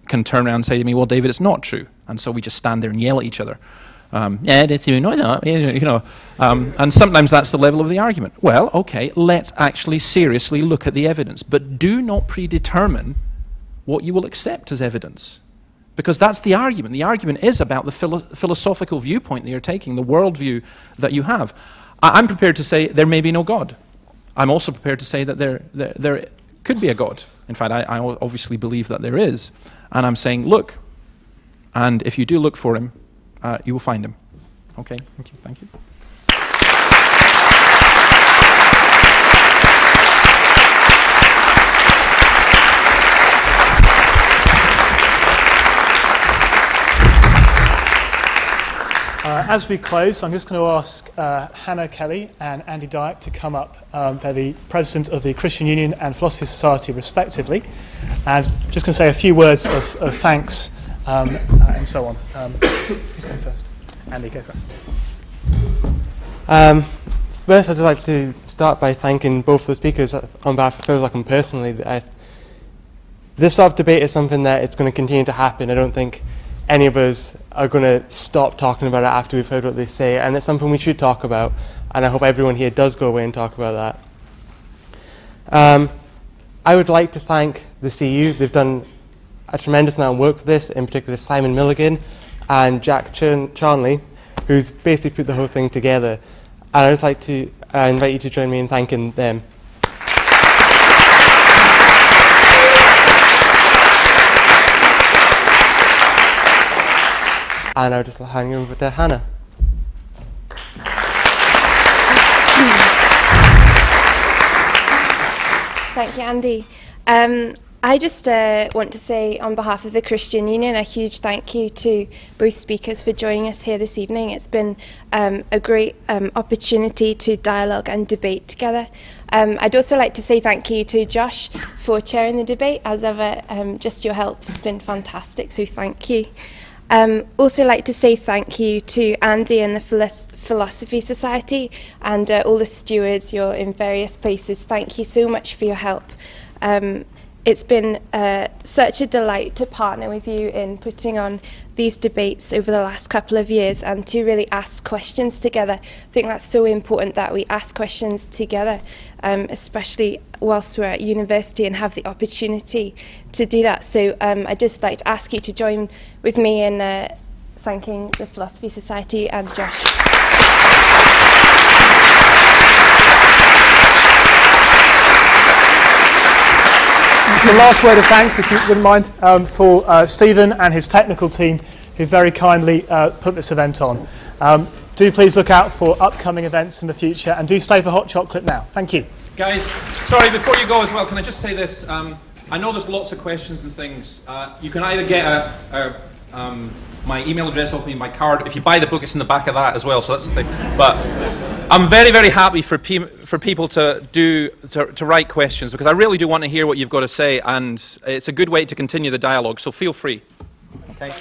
can turn around and say to me, well, David, it's not true. And so we just stand there and yell at each other. Yeah, it's true. No, no, you know. And sometimes that's the level of the argument. Well, okay, let's actually seriously look at the evidence. But do not predetermine what you will accept as evidence. Because that's the argument. The argument is about the philosophical viewpoint that you're taking, the worldview that you have. I'm prepared to say there may be no God. I'm also prepared to say that there could be a God. In fact, I obviously believe that there is. And I'm saying, look, and if you do look for him, you will find him. Okay, thank you. As we close, I'm just going to ask Hannah Kelly and Andy Dyack to come up. They're the president of the Christian Union and Philosophy Society, respectively. And just going to say a few words of thanks and so on. Who's going first? Andy, go first. First, I'd like to start by thanking both the speakers on behalf of Phil and personally. This sort of debate is something that it's going to continue to happen. I don't think any of us are going to stop talking about it after we've heard what they say, and it's something we should talk about, and I hope everyone here does go away and talk about that. I would like to thank the CU. They've done a tremendous amount of work with this, in particular Simon Milligan and Jack Charnley, who's basically put the whole thing together. And I'd just like to invite you to join me in thanking them. And I'll just hand you over to Hannah. Thank you, Andy. I just want to say on behalf of the Christian Union a huge thank you to both speakers for joining us here this evening. It's been a great opportunity to dialogue and debate together. I'd also like to say thank you to Josh for chairing the debate. As ever, just your help has been fantastic, so thank you. Also like to say thank you to Andy and the Philosophy Society and all the stewards. You're in various places. Thank you so much for your help. It's been such a delight to partner with you in putting on these debates over the last couple of years and to really ask questions together. I think that's so important that we ask questions together, especially whilst we're at university and have the opportunity to do that. So I'd just like to ask you to join with me in thanking the Philosophy Society and Josh. The last word of thanks, if you wouldn't mind, for Stephen and his technical team who very kindly put this event on. Do please look out for upcoming events in the future and do stay for hot chocolate now. Thank you. Guys, sorry, before you go as well, can I just say this? I know there's lots of questions and things. You can either get my email address off me, my card. If you buy the book, it's in the back of that as well, so that's the thing. But I'm very, very happy for people to write questions, because I really do want to hear what you've got to say, and it's a good way to continue the dialogue, so feel free. Okay.